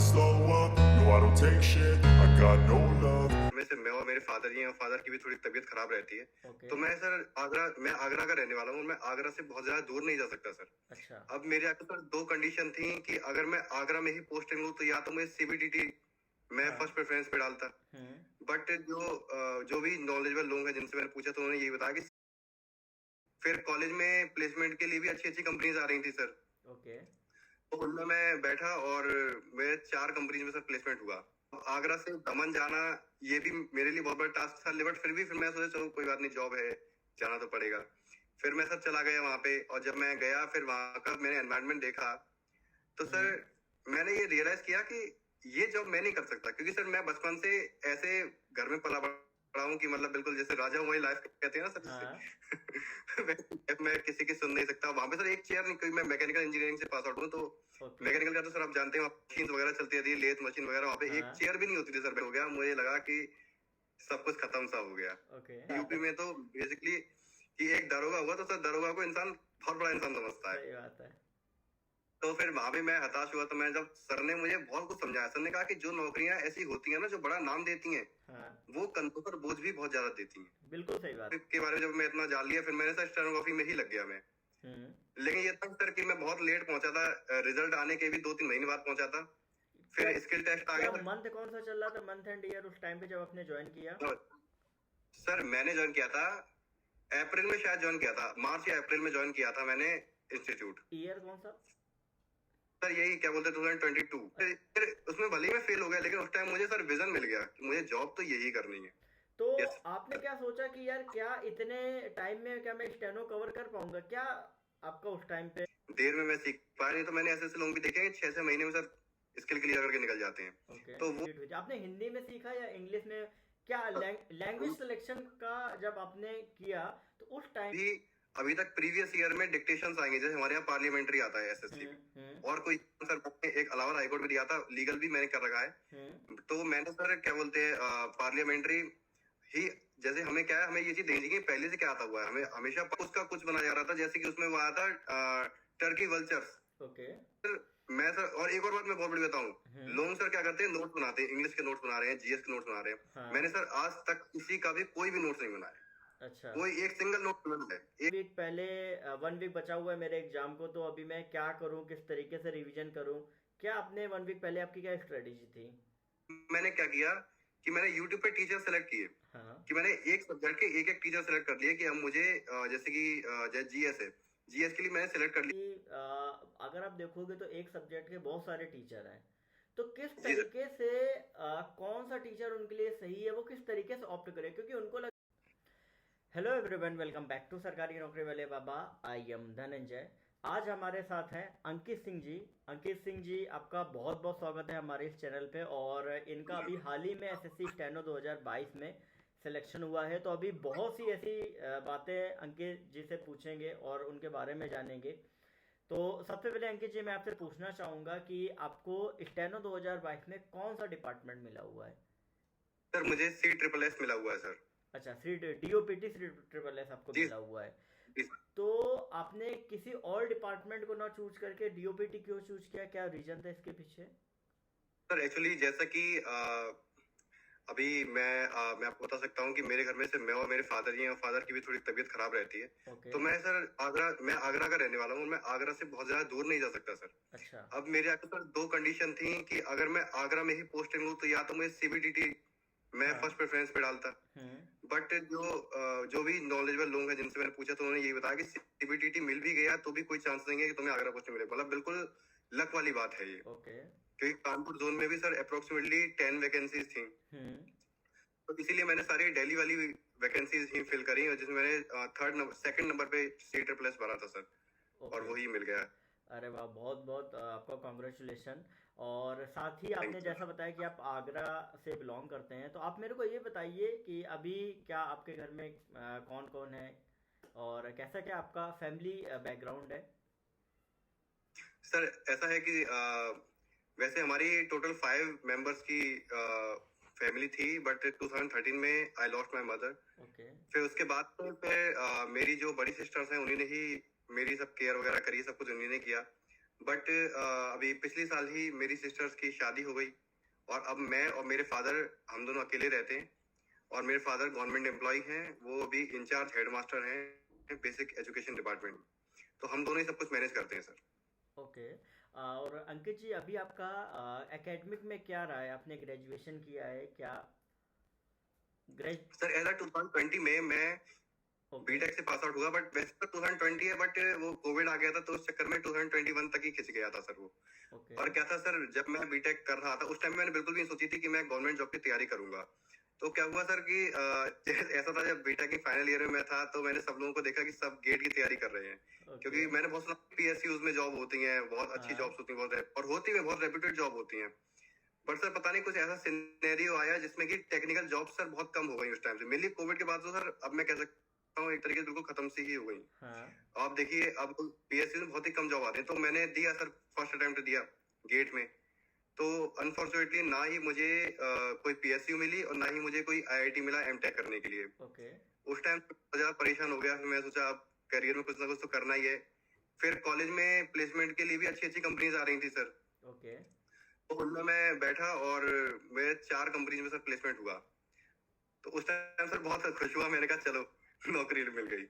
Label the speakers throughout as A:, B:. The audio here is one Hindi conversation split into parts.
A: slow up, no I don't take shit, I got no love.
B: में से मैं और मेरे फादर जी हैं, फादर की भी थोड़ी तबीयत खराब रहती है।
C: ओके।
B: तो मैं आगरा का रहने वाला हूँ, मैं आगरा से बहुत ज्यादा दूर नहीं जा सकता सर।
C: अच्छा।
B: अब मेरे यहाँ सर दो कंडीशन थी कि अगर मैं आगरा में ही पोस्टिंग लूँ तो या तो मैं CBTT मैं
C: हाँ।
B: फर्स्ट प्रेफरेंस पे डालता, बट जो भी नॉलेजेबल लोग हैं जिनसे मैंने पूछा तो उन्होंने यही बताया कि फिर कॉलेज में प्लेसमेंट के लिए भी अच्छी अच्छी कंपनीज आ रही थी सर।
C: ओके।
B: तो उनमें मैं बैठा और मेरे 4 कंपनीज में सर प्लेसमेंट हुआ। आगरा से दमन जाना ये भी मेरे लिए बहुत बड़ा टास्क था, बट फिर मैं सोचा चलो कोई बात नहीं, जॉब है जाना तो पड़ेगा। फिर मैं सर चला गया वहां पे, और जब मैं गया फिर वहां का मैंने एनवायरनमेंट देखा तो सर मैंने ये रियलाइज किया कि ये जॉब मैं नहीं कर सकता, क्योंकि सर मैं बचपन से ऐसे घर में पला बड़ा हूँ कि मतलब बिल्कुल जैसे राजा वही लाइफ कहते हैं ना सर।
C: हाँ।
B: मैं किसी की सुन नहीं सकता। वहां पे सर एक चेयर नहीं, क्योंकि मैं मैकेनिकल इंजीनियरिंग से पास आउट हूँ, तो
C: ओके।
B: मैकेनिकल का तो सर आप जानते हैं मशीन वगैरह चलती थी, लेथ मशीन वगैरह, वहां पे
C: हाँ।
B: एक चेयर भी नहीं होती थी सर। हो गया, मुझे लगा कि सब कुछ खत्म सा हो गया।
C: ओके।
B: यूपी में तो बेसिकली कि एक दरोगा हुआ तो सर दरोगा को इंसान बहुत बड़ा इंसान समझता है।
C: सही बात है।
B: तो फिर वहां भी मैं हताश हुआ, तो मैं जब सर ने मुझे बहुत कुछ समझाया, सर ने कहा कि जो नौकरियां ऐसी होती हैं ना जो बड़ा नाम देती हैं,
C: हाँ।
B: वो कंधों पर बोझ भी बहुत ज्यादा देती हैं।
C: बिल्कुल सही बात।
B: के बारे में जब मैं इतना जान लिया, फिर मैंने सर स्टेनोग्राफी में ही लग गया मैं। लेकिन ये तक सर कि मैं बहुत लेट पहुंचा था, रिजल्ट आने के भी 2-3 महीने बाद पहुंचा था। फिर स्किल टेस्ट आ गया था।
C: मंथ कौन सा चल रहा था, मंथ एंड ईयर उस टाइम पे जब आपने ज्वाइन किया?
B: सर मैंने ज्वाइन किया था अप्रैल में, शायद ज्वाइन किया था मार्च या अप्रैल में ज्वाइन किया था मैंने इंस्टीट्यूट।
C: ईयर कौन सा?
B: सर यही क्या बोलते 2022। फिर उसमें भले ही मैं फेल हो गया, लेकिन उस टाइम मुझे सर विजन मिल गया कि मुझे जॉब तो यही करनी है।
C: तो आपने क्या सोचा कि यार क्या इतने टाइम में क्या मैं स्टेनो कवर कर पाऊंगा? क्या आपका उस टाइम पे
B: देर में मैं सीख पाया नहीं, तो मैंने ऐसे लोग भी देखे 6-6 महीने में सर स्किल क्लियर करके निकल जाते हैं।
C: ओके।
B: तो वो
C: आपने हिंदी में सीखा या इंग्लिश में? क्या लैंग्वेज सिलेक्शन का जब आपने किया तो उस टाइम
B: भी अभी तक प्रीवियस ईयर में डिक्टेशंस आएंगे, जैसे हमारे यहाँ पार्लियामेंट्री आता है SSC में, और कोई सर एक अलावा हाईकोर्ट में दिया था, लीगल भी मैंने कर रखा है। तो मैंने सर क्या बोलते हैं पार्लियामेंट्री ही, जैसे हमें क्या है, हमें ये चीज देखनी चाहिए पहले से क्या आता हुआ है, हमें हमेशा उसका कुछ बनाया जा रहा था, जैसे कि उसमें वो आया था टर्की वल्चर्स।
C: ओके।
B: मैं सर, और एक और बात मैं बहुत बड़ी बताऊं, लोग सर क्या करते हैं, नोट बनाते हैं, इंग्लिश के नोट्स बना रहे हैं, GS के नोट्स बना रहे हैं। मैंने सर आज तक किसी का भी कोई भी नोट्स नहीं बनाया।
C: अच्छा।
B: कोई एक सिंगल नोट है।
C: एक वीक पहले 1 वीक बचा हुआ है मेरे एग्जाम को, तो अभी मैं क्या करूं, किस तरीके से रिवीजन करूं? क्या आपने 1 वीक पहले आपकी क्या स्ट्रेटेजी थी?
B: मैंने क्या किया कि मैंने YouTube पे टीचर सेलेक्ट किए।
C: हाँ।
B: कि मैंने एक सब्जेक्ट के एक टीचर सेलेक्ट कर लिए कि अब मुझे जैसे कि GS है, GS के लिए मैंने सेलेक्ट कर लिया।
C: अगर आप देखोगे तो एक सब्जेक्ट के बहुत सारे टीचर हैं, तो किस तरीके से कौन सा टीचर उनके लिए सही है, वो किस तरीके से ऑप्ट करे, क्योंकि उनको hello everyone, welcome back to सरकारी नौकरी वाले बाबा। I am Dhananjay. आज हमारे साथ हैं अंकित सिंह जी। अंकित सिंह जी, आपका बहुत बहुत स्वागत है हमारे इस चैनल पे। और इनका अभी हाल ही में SSC स्टेनो 2022 में सिलेक्शन हुआ है, तो अभी बहुत सी ऐसी बातें अंकित जी से पूछेंगे और उनके बारे में जानेंगे। तो सबसे पहले अंकित जी, मैं आपसे पूछना चाहूँगा कि आपको स्टेनो 2022 में कौन सा डिपार्टमेंट मिला हुआ है?
B: सर मुझे CSSS मिला हुआ है सर।
C: अच्छा, DOPT CSSS आपको मिला हुआ है। तो आपने किसी और डिपार्टमेंट को ना चूज करके DOPT क्यों चूज किया? क्या रीजन था इसके पीछे?
B: सर एक्चुअली जैसा कि अभी मैं आपको बता सकता हूँ कि मेरे घर में से मैं और मेरे फादर जी हैं, फादर की भी थोड़ी तबीयत खराब रहती है।
C: ओके।
B: तो मैं आगरा का रहने वाला हूँ, मैं आगरा से बहुत ज्यादा दूर नहीं जा सकता सर।
C: अच्छा।
B: अब मेरे यहाँ सर दो कंडीशन थी कि अगर मैं आगरा में ही पोस्टिंग लूँ तो या तो मुझे CBTT मैं फर्स्ट प्रेफरेंस पे डालता, बट जो भी नॉलेजेबल लोग हैं जिनसे मैंने पूछा तो उन्होंने यही बताया कि CBTT मिल भी गया तो भी कोई चांस नहीं है कि तुम्हें आगरा पोस्टिंग मिले। मतलब बिल्कुल लक वाली बात है ये।
C: ओके।
B: क्योंकि कानपुर जोन में भी सर अप्रोक्सीमेटली 10 वैकेंसीज थी, तो इसीलिए मैंने सारी दिल्ली वाली वैकेंसीज ही फिल करी, और जिसमें मैंने सेकंड नंबर पे CSSS भरा था सर, और वही मिल गया।
C: अरे वाह, बहुत बहुत आपका कॉन्ग्रेचुलेशन। और साथ ही आपने जैसा बताया कि आप आगरा से बिलोंग करते हैं, तो आप मेरे को ये बताइए कि अभी क्या आपके घर में कौन कौन है और कैसा क्या आपका फैमिली बैकग्राउंड है?
B: सर ऐसा है कि वैसे हमारी टोटल 5 मेंबर्स की फैमिली थी, बट 2013 में I lost my mother.
C: Okay.
B: फिर उसके बाद तो फिर मेरी जो बड़ी सिस्टर्स हैं उन्होंने ही मेरी सब केयर वगैरह करी, सब कुछ उन्हीं ने किया। बट अभी पिछले साल ही मेरी सिस्टर्स की शादी हो गई और अब मैं और मेरे फादर हम दोनों अकेले रहते हैं। और मेरे फादर गवर्नमेंट एम्प्लॉय हैं, वो अभी इंचार्ज हेडमास्टर हैं बेसिक एजुकेशन डिपार्टमेंट में। तो हम दोनों ही सब कुछ मैनेज करते हैं सर।
C: ओके। और अंकित जी, अभी आपका एकेडमिक में क्या रहा है? आपने ग्रेजुएशन किया है क्या? ग्रेज
B: सर एज 2020 में मैं
C: ओके
B: बीटेक से पास आउट हुआ, बट वैसे तो 2020 है, बट वो कोविड आ गया था तो उस चक्कर में 2021 तक ही खिंच गया था सर वो।
C: ओके
B: और क्या था सर, जब मैं बीटेक कर रहा था उस टाइम मैंने बिल्कुल भी नहीं सोची थी कि मैं गवर्नमेंट जॉब की तैयारी करूंगा। तो क्या हुआ सर कि ऐसा था, जब बीटेक के फाइनल ईयर में मैं था तो मैंने सब लोगों को देखा कि सब गेट की तैयारी कर रहे हैं।
C: ओके
B: क्योंकि मैंने बहुत सुना पीएसयूज में जॉब होती है, बहुत अच्छी
C: हाँ
B: जॉब्स होती है, और होती है, बहुत रेप्यूटेड जॉब होती है। बट सर पता नहीं कुछ ऐसा सिनेरियो आया जिसमें कि टेक्निकल जॉब सर बहुत कम हो गई उस टाइम से। मेनली कोविड के बाद तो सर अब मैं कह सकता हूँ एक तरीके से बिल्कुल खत्म सी ही हो गई।
C: हाँ
B: आप देखिए अब पीएसयू में बहुत ही कम जॉब आते हैं। तो मैंने दिया सर, फर्स्ट अटेम्प्ट दिया गेट में। तो अनफॉर्चुनेटली ना ही मुझे कोई पीएसयू मिली और ना ही मुझे कोई आईआईटी मिला एमटेक करने के लिए।
C: ओके
B: उस टाइम ज्यादा परेशान हो गया। फिर मैं सोचा अब करियर में कुछ ना कुछ तो करना ही है। फिर कॉलेज में प्लेसमेंट के लिए भी अच्छी अच्छी कंपनीज आ रही थी सर।
C: ओके
B: तो उनमें मैं बैठा और मेरे 4 कंपनीज में सर प्लेसमेंट हुआ। तो उस टाइम सर बहुत खुश हुआ, मैंने कहा चलो नौकरी मिल गई।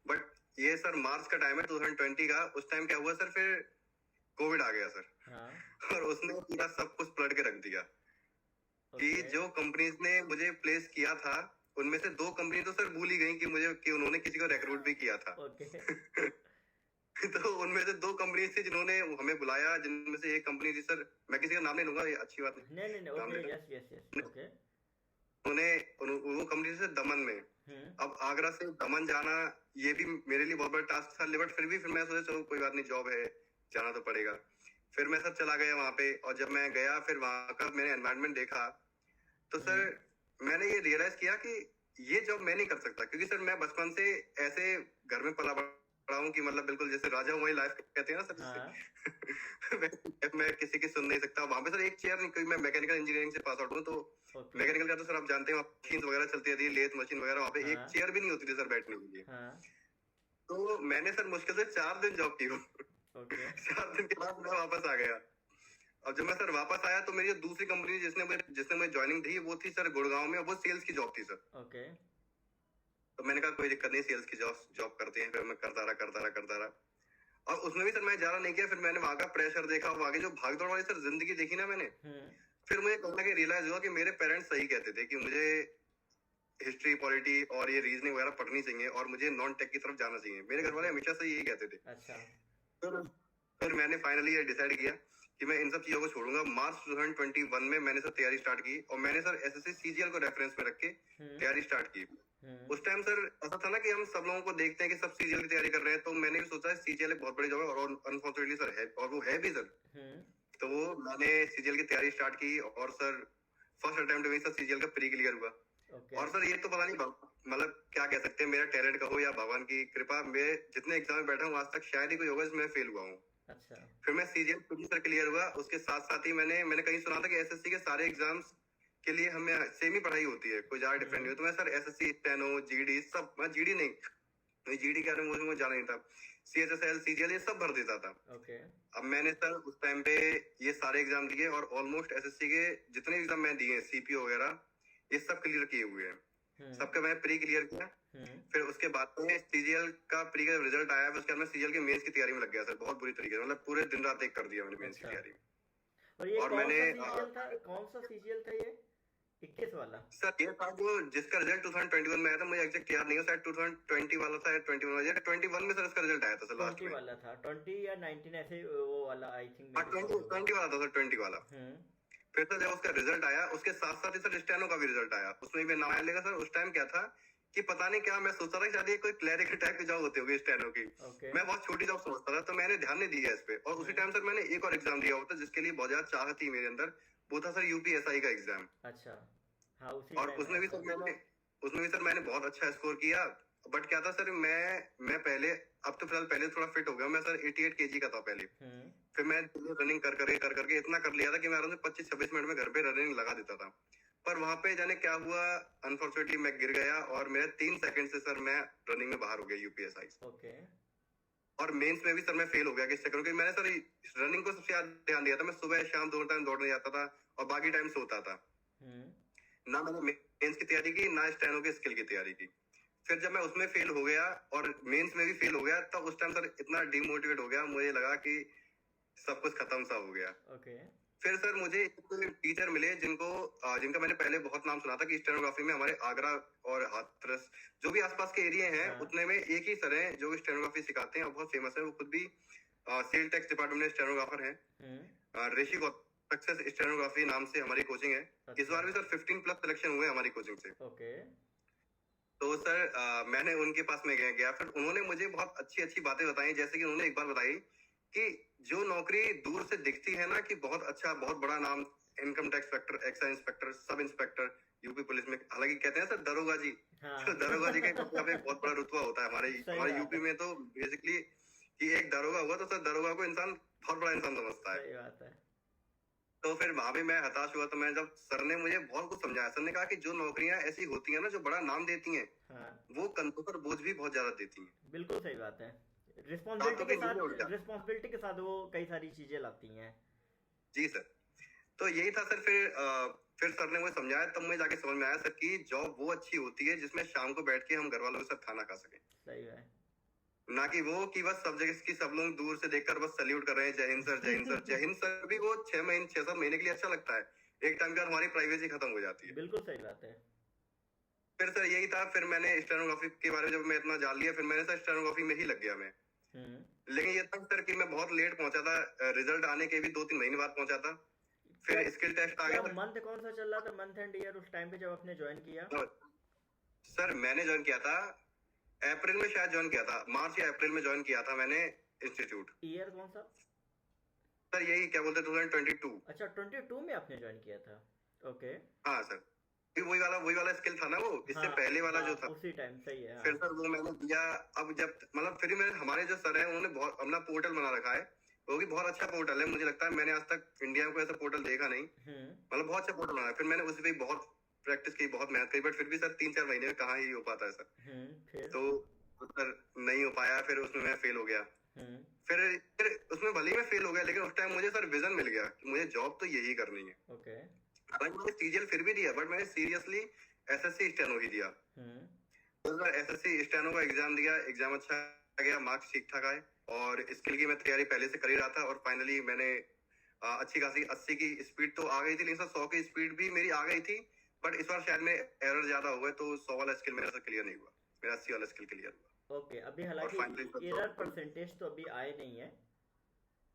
B: बट ये सर मार्च का टाइम है 2020 का। उस टाइम क्या हुआ सर, फिर कोविड आ गया सर।
C: हाँ
B: और उसने पूरा सब कुछ पलट के रख दिया कि
C: ओके
B: जो कंपनीज ने मुझे प्लेस किया था उनमें से 2 कंपनी तो सर भूल ही गई कि उन्होंने किसी को रिक्रूट भी किया था।
C: ओके
B: तो उनमें से 2 कंपनी थी जिन्होंने हमें बुलाया, जिनमें से एक कंपनी थी सर, मैं किसी का नाम नहीं लूंगा, ये अच्छी बात
C: नहीं नहीं नहीं,
B: नाम
C: ओके
B: लेना।
C: यस यस यस ओके
B: वो कंपनी से दमन में। अब आगरा से दमन जाना ये भी मेरे लिए बहुत बड़ा टास्क था, बट फिर मैं सोचा चलो कोई बात नहीं, जॉब है, जाना तो पड़ेगा। फिर मैं सर चला गया वहां पे। और जब मैं गया फिर वहां का मैंने एनवायरनमेंट देखा तो सर मैंने ये रियलाइज किया कि ये जॉब मैं नहीं कर सकता। क्योंकि सर मैं बचपन से ऐसे घर में पला बड़ा हूँ कि मतलब बिल्कुल जैसे राजा हूँ वही लाइफ कहते हैं ना सर,
C: हाँ
B: जिससे मैं किसी की सुन नहीं सकता। वहां पे सर एक चेयर नहीं, क्योंकि मैं मैकेनिकल इंजीनियरिंग से पास आउट हूँ। तो
C: ओके
B: मैकेनिकल का तो सर आप जानते हैं, मशीन वगैरह चलती रहती है, लेथ मशीन वगैरह, वहां पे एक
C: हाँ
B: चेयर भी नहीं होती थी सर बैठने के लिए।
C: हाँ
B: तो मैंने सर मुश्किल से 4 दिन जॉब की।
C: ओके
B: 4 दिन के बाद मैं वापस आ गया। अब जब मैं सर वापस आया तो मेरी जो दूसरी कंपनी जिसने मुझे ज्वाइनिंग दी वो थी सर गुड़गांव में, वो सेल्स की जॉब थी सर।
C: ओके
B: तो मैंने कहा कोई दिक्कत नहीं, सेल्स की जॉब करते हैं। फिर मैं करता रहा। और उसमें भी सर मैं ज्यादा नहीं किया। फिर मैंने वहां का प्रेशर देखा, वहां की जो भागदौड़ वाली सर जिंदगी देखी ना मैंने, फिर मुझे कहीं ना कहीं रियलाइज हुआ कि मेरे पेरेंट्स सही कहते थे कि मुझे हिस्ट्री, पॉलिटी और ये रीजनिंग वगैरह पढ़नी चाहिए और मुझे नॉन टेक की तरफ जाना चाहिए। मेरे घर वाले हमेशा से यही कहते थे।
C: अच्छा
B: फिर मैंने फाइनली ये डिसाइड किया कि मैं इन सब चीजों को छोड़ूंगा। मार्च 2021 में मैंने सर तैयारी स्टार्ट की और मैंने सर एसएससी सीजीएल को रेफरेंस में रख के तैयारी स्टार्ट की। उस टाइम सर ऐसा था ना कि हम सब लोगों को देखते हैं कि सब सीजीएल की तैयारी कर रहे हैं। तो मैंने भी सोचा सीजीएल एक बहुत बड़ी जॉब है और अनफॉर्चुनेटली सर है, और वो है भी सर। तो वो मैंने सीजीएल की तैयारी स्टार्ट की और सर फर्स्ट अटेम्प्ट में सर सीजीएल का प्री क्लियर हुआ। और सर ये तो पता नहीं मतलब क्या कह सकते हैं, मेरा टैलेंट कहो या भगवान की कृपा, मैं जितने एग्जाम में बैठा हूँ आज तक शायद ही कोई होगा जिसमें फेल हुआ हूँ।
C: अच्छा
B: फिर मैं सीजीएल प्री सर क्लियर हुआ। उसके साथ साथ ही मैंने कहीं सुना था कि एसएससी के सारे एग्जाम्स के लिए हमें सेम ही पढ़ाई होती है, कोई ज्यादा डिफरेंट नहीं हो। तो मैं सर एसएससी, स्टेनो, जीडी सब, मैं जीडी नहीं, जीडी क्या मुझे जाना नहीं था, सीएचएसएल, सीजीएल ये सब भर देता था।
C: ओके
B: अब मैंने सर उस टाइम पे ये सारे एग्जाम दिए और ऑलमोस्ट एसएससी के जितने एग्जाम मैं दिए, सीपीओ वगैरह, ये सब क्लियर किए हुए हैं। सबका मैंने प्री क्लियर किया। फिर उसके बाद में सीजीएल का प्री का रिजल्ट आया। उसके बाद मैं सीजीएल के मेंस की तैयारी में लग गया सर, बहुत बुरी तरीके से, मतलब पूरे दिन रात एक कर दिया मैंने मेंस की तैयारी में।
C: और ये
B: और
C: कौन सा सीजीएल था ये? 21 वाला
B: सर? ये था जो जिसका रिजल्ट 2021 में आया था, मुझे एग्जैक्ट याद नहीं है, शायद 2020 वाला था या 21 वाला, 21 में सर इसका रिजल्ट आया था सर लास्ट
C: 20
B: में।
C: वाला था, 20 या 19 ऐसे वो वाला आई थिंक।
B: 20 वाला था सर, 20 वाला। फिर सर जब उसका रिजल्ट आया उसके साथ साथ ही सर स्टेनो का भी रिजल्ट आया, उसमें भी नाम आया। लेगा सर उस टाइम क्या था कि पता नहीं क्या, मैं सोचता था कि शायद ये कोई क्लैरिकल टाइप की जॉब होती होगी स्टेनो की। मैं बहुत छोटी जॉब समझता था, तो मैंने ध्यान नहीं दिया इस पे। और उसी टाइम सर मैंने एक और एग्जाम दिया होता जिसके लिए बहुत ज्यादा चाह थी मेरे अंदर, वो था सर यूपीएसआई का एग्जाम।
C: अच्छा हाँ,
B: और उसमें भी सर मैंने बहुत अच्छा स्कोर किया। बट क्या था सर, मैं पहले, अब तो फिलहाल पहले थोड़ा फिट हो गया, मैं सर 88 केजी का था पहले। फिर मैं रनिंग कर करके इतना कर लिया था कि मैं आराम से 25-26 मिनट में घर पे रनिंग लगा देता था। पर वहां पे जाने क्या हुआ, अनफॉर्चुनेटली मैं गिर गया और मेरे 3 सेकंड से सर मैं रनिंग में बाहर हो गया यूपीएसआई।
C: ओके
B: और मेंस में भी सर मैं फेल हो गया किस चक्कर में, क्योंकि मैंने सर रनिंग को सबसे ज्यादा ध्यान दिया था। मैं सुबह शाम दोनों टाइम दौड़ने जाता था और बाकी टाइम सोता था। ना मैंने मेंस की तैयारी की, ना स्टेनो के स्किल की तैयारी की। फिर जब मैं उसमें फेल हो गया और मेंस में भी फेल हो गया, तब उस टाइम सर इतना डिमोटिवेट हो गया, मुझे लगा कि सब कुछ खत्म सा हो गया। फिर सर मुझे टीचर मिले जिनका मैंने पहले बहुत नाम सुना था कि स्टेनोग्राफी में हमारे आगरा और हाथरस जो भी आसपास के एरिया हैं, उतने में एक ही सर हैं जो स्टेनोग्राफी सिखाते हैं और बहुत फेमस है। वो खुद भी सेल टैक्स डिपार्टमेंट में स्टेनोग्राफर हैं। ऋषि सक्सेस स्टेनोग्राफी नाम से हमारी कोचिंग है। इस बार भी सर 15+ सिलेक्शन हुए हमारी कोचिंग से। तो सर मैंने उनके पास में गया। फिर उन्होंने मुझे बहुत अच्छी अच्छी बातें बताई, जैसे कि उन्होंने एक बार बताई कि जो नौकरी दूर से दिखती है ना कि बहुत अच्छा, बहुत बड़ा नाम, income tax inspector, excise inspector, sub inspector UP police में, हालांकि कहते हैं सर दरोगा जी, तो दरोगा जी का बहुत बड़ा रुतबा होता है हमारे यूपी में। तो बेसिकली कि एक दरोगा हुआ तो सर दरोगा को इंसान बहुत बड़ा इंसान समझता है। तो फिर वहां पे मैं हताश हुआ। तो मैं जब सर ने मुझे बहुत कुछ समझाया, सर ने कहा कि जो नौकरियां ऐसी होती हैं ना जो बड़ा नाम देती हैं, वो कंधों पर बोझ भी बहुत ज्यादा देती हैं।
C: बिल्कुल सही बात है। रिस्पॉन्सिबिलिटी के साथ वो कई सारी चीजें लाती हैं।
B: जी सर, तो यही था सर। फिर सर ने मुझे समझाया, तब मुझे जाके समझ में आया सर कि जॉब वो अच्छी होती है जिसमें शाम को बैठ के हम घर वालों के साथ खाना खा सकें।
C: सही है।
B: ना कि वो कि बस सब जगह की सब लोग दूर से देखकर बस सल्यूट कर रहे हैं, जय हिंद सर, जय हिंद सर। जय हिंद सर भी वो 6-7 महीने के लिए अच्छा लगता है, एक टाइम के बाद हमारी प्राइवेसी खत्म हो जाती है।
C: बिल्कुल सही बात है।
B: फिर सर यही था। फिर मैंने स्टेनोग्राफी के बारे में जब मैं इतना जान लिया, फिर मैंने सर स्टेनोग्राफी में ही लग गया मैं। लेकिन ये तब सर कि मैं बहुत लेट पहुंचा था, रिजल्ट आने के भी 2-3 महीने बाद पहुंचा था। फिर स्किल टेस्ट आ गया।
C: मंथ कौन सा चल रहा था, मंथ एंड ईयर उस टाइम पे जब आपने ज्वाइन किया?
B: सर मैंने ज्वाइन किया था अप्रैल में, शायद ज्वाइन किया था मार्च या अप्रैल में ज्वाइन किया था मैंने इंस्टीट्यूट।
C: ईयर कौन सा?
B: सर यही क्या बोलते 2022।
C: अच्छा 22 में आपने ज्वाइन किया था। ओके।
B: हाँ सर, वही वाला स्किल था ना वो, इससे पहले वाला जो था
C: उसी टाइम। सही है।
B: फिर सर वो मैंने दिया। अब जब मतलब फिर मैंने, हमारे जो सर है उन्होंने बहुत अपना पोर्टल बना रखा है, वो भी बहुत अच्छा पोर्टल है। मुझे लगता है मैंने आज तक इंडिया में कोई ऐसा पोर्टल देखा नहीं, मतलब बहुत अच्छा पोर्टल बनाया। फिर मैंने उस पर बहुत प्रैक्टिस की, बहुत मेहनत करी, बट फिर भी सर 3-4 महीने में कहाँ ही हो पाता है सर। तो सर नहीं हो पाया, फिर उसमें मैं फेल हो गया। फिर उसमें भले ही मैं फेल हो गया, लेकिन उस टाइम मुझे सर विजन मिल गया कि मुझे जॉब तो यही करनी है। हालांकि मैंने सीजीएल फिर भी दिया, बट मैंने सीरियसली एसएससी स्टेनो ही दिया। तो सर एसएससी स्टेनो का एग्जाम दिया, एग्जाम अच्छा गया, मार्क्स ठीक ठाक आए और स्किल की मैं तैयारी पहले से कर ही रहा था। और फाइनली मैंने अच्छी खासी 80 की स्पीड तो आ गई थी, लेकिन सर 100 की स्पीड भी मेरी आ गई थी। बट इस बार शायद में एरर ज्यादा हो गए, तो 100 वाला स्किल मेरा क्लियर नहीं हुआ, मेरा 80 वाला स्किल क्लियर हुआ।
C: ओके। अभी हालांकि एरर परसेंटेज तो अभी आए नहीं है।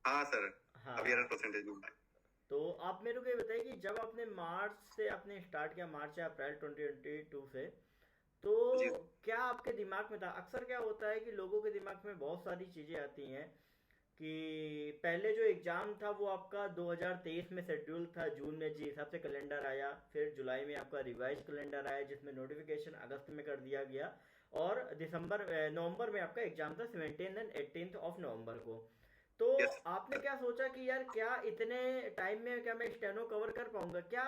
B: हाँ सर, अभी एरर परसेंटेज नहीं आए।
C: तो आप मेरे को ये बताइए कि जब आपने मार्च से आपने स्टार्ट किया, मार्च या अप्रैल 2022 से, तो क्या आपके दिमाग में था? अक्सर क्या होता है कि लोगों के दिमाग में बहुत सारी चीज़ें आती हैं कि पहले जो एग्ज़ाम था वो आपका 2023 में शेड्यूल था, जून में जिस हिसाब से कैलेंडर आया, फिर जुलाई में आपका रिवाइज कैलेंडर आया जिसमें नोटिफिकेशन अगस्त में कर दिया गया, और नवंबर में आपका एग्ज़ाम था 17 एंड 18 ऑफ नवंबर को। तो आपने क्या सोचा कि यार क्या इतने टाइम में क्या मैं स्टेनो कवर कर पाऊंगा? क्या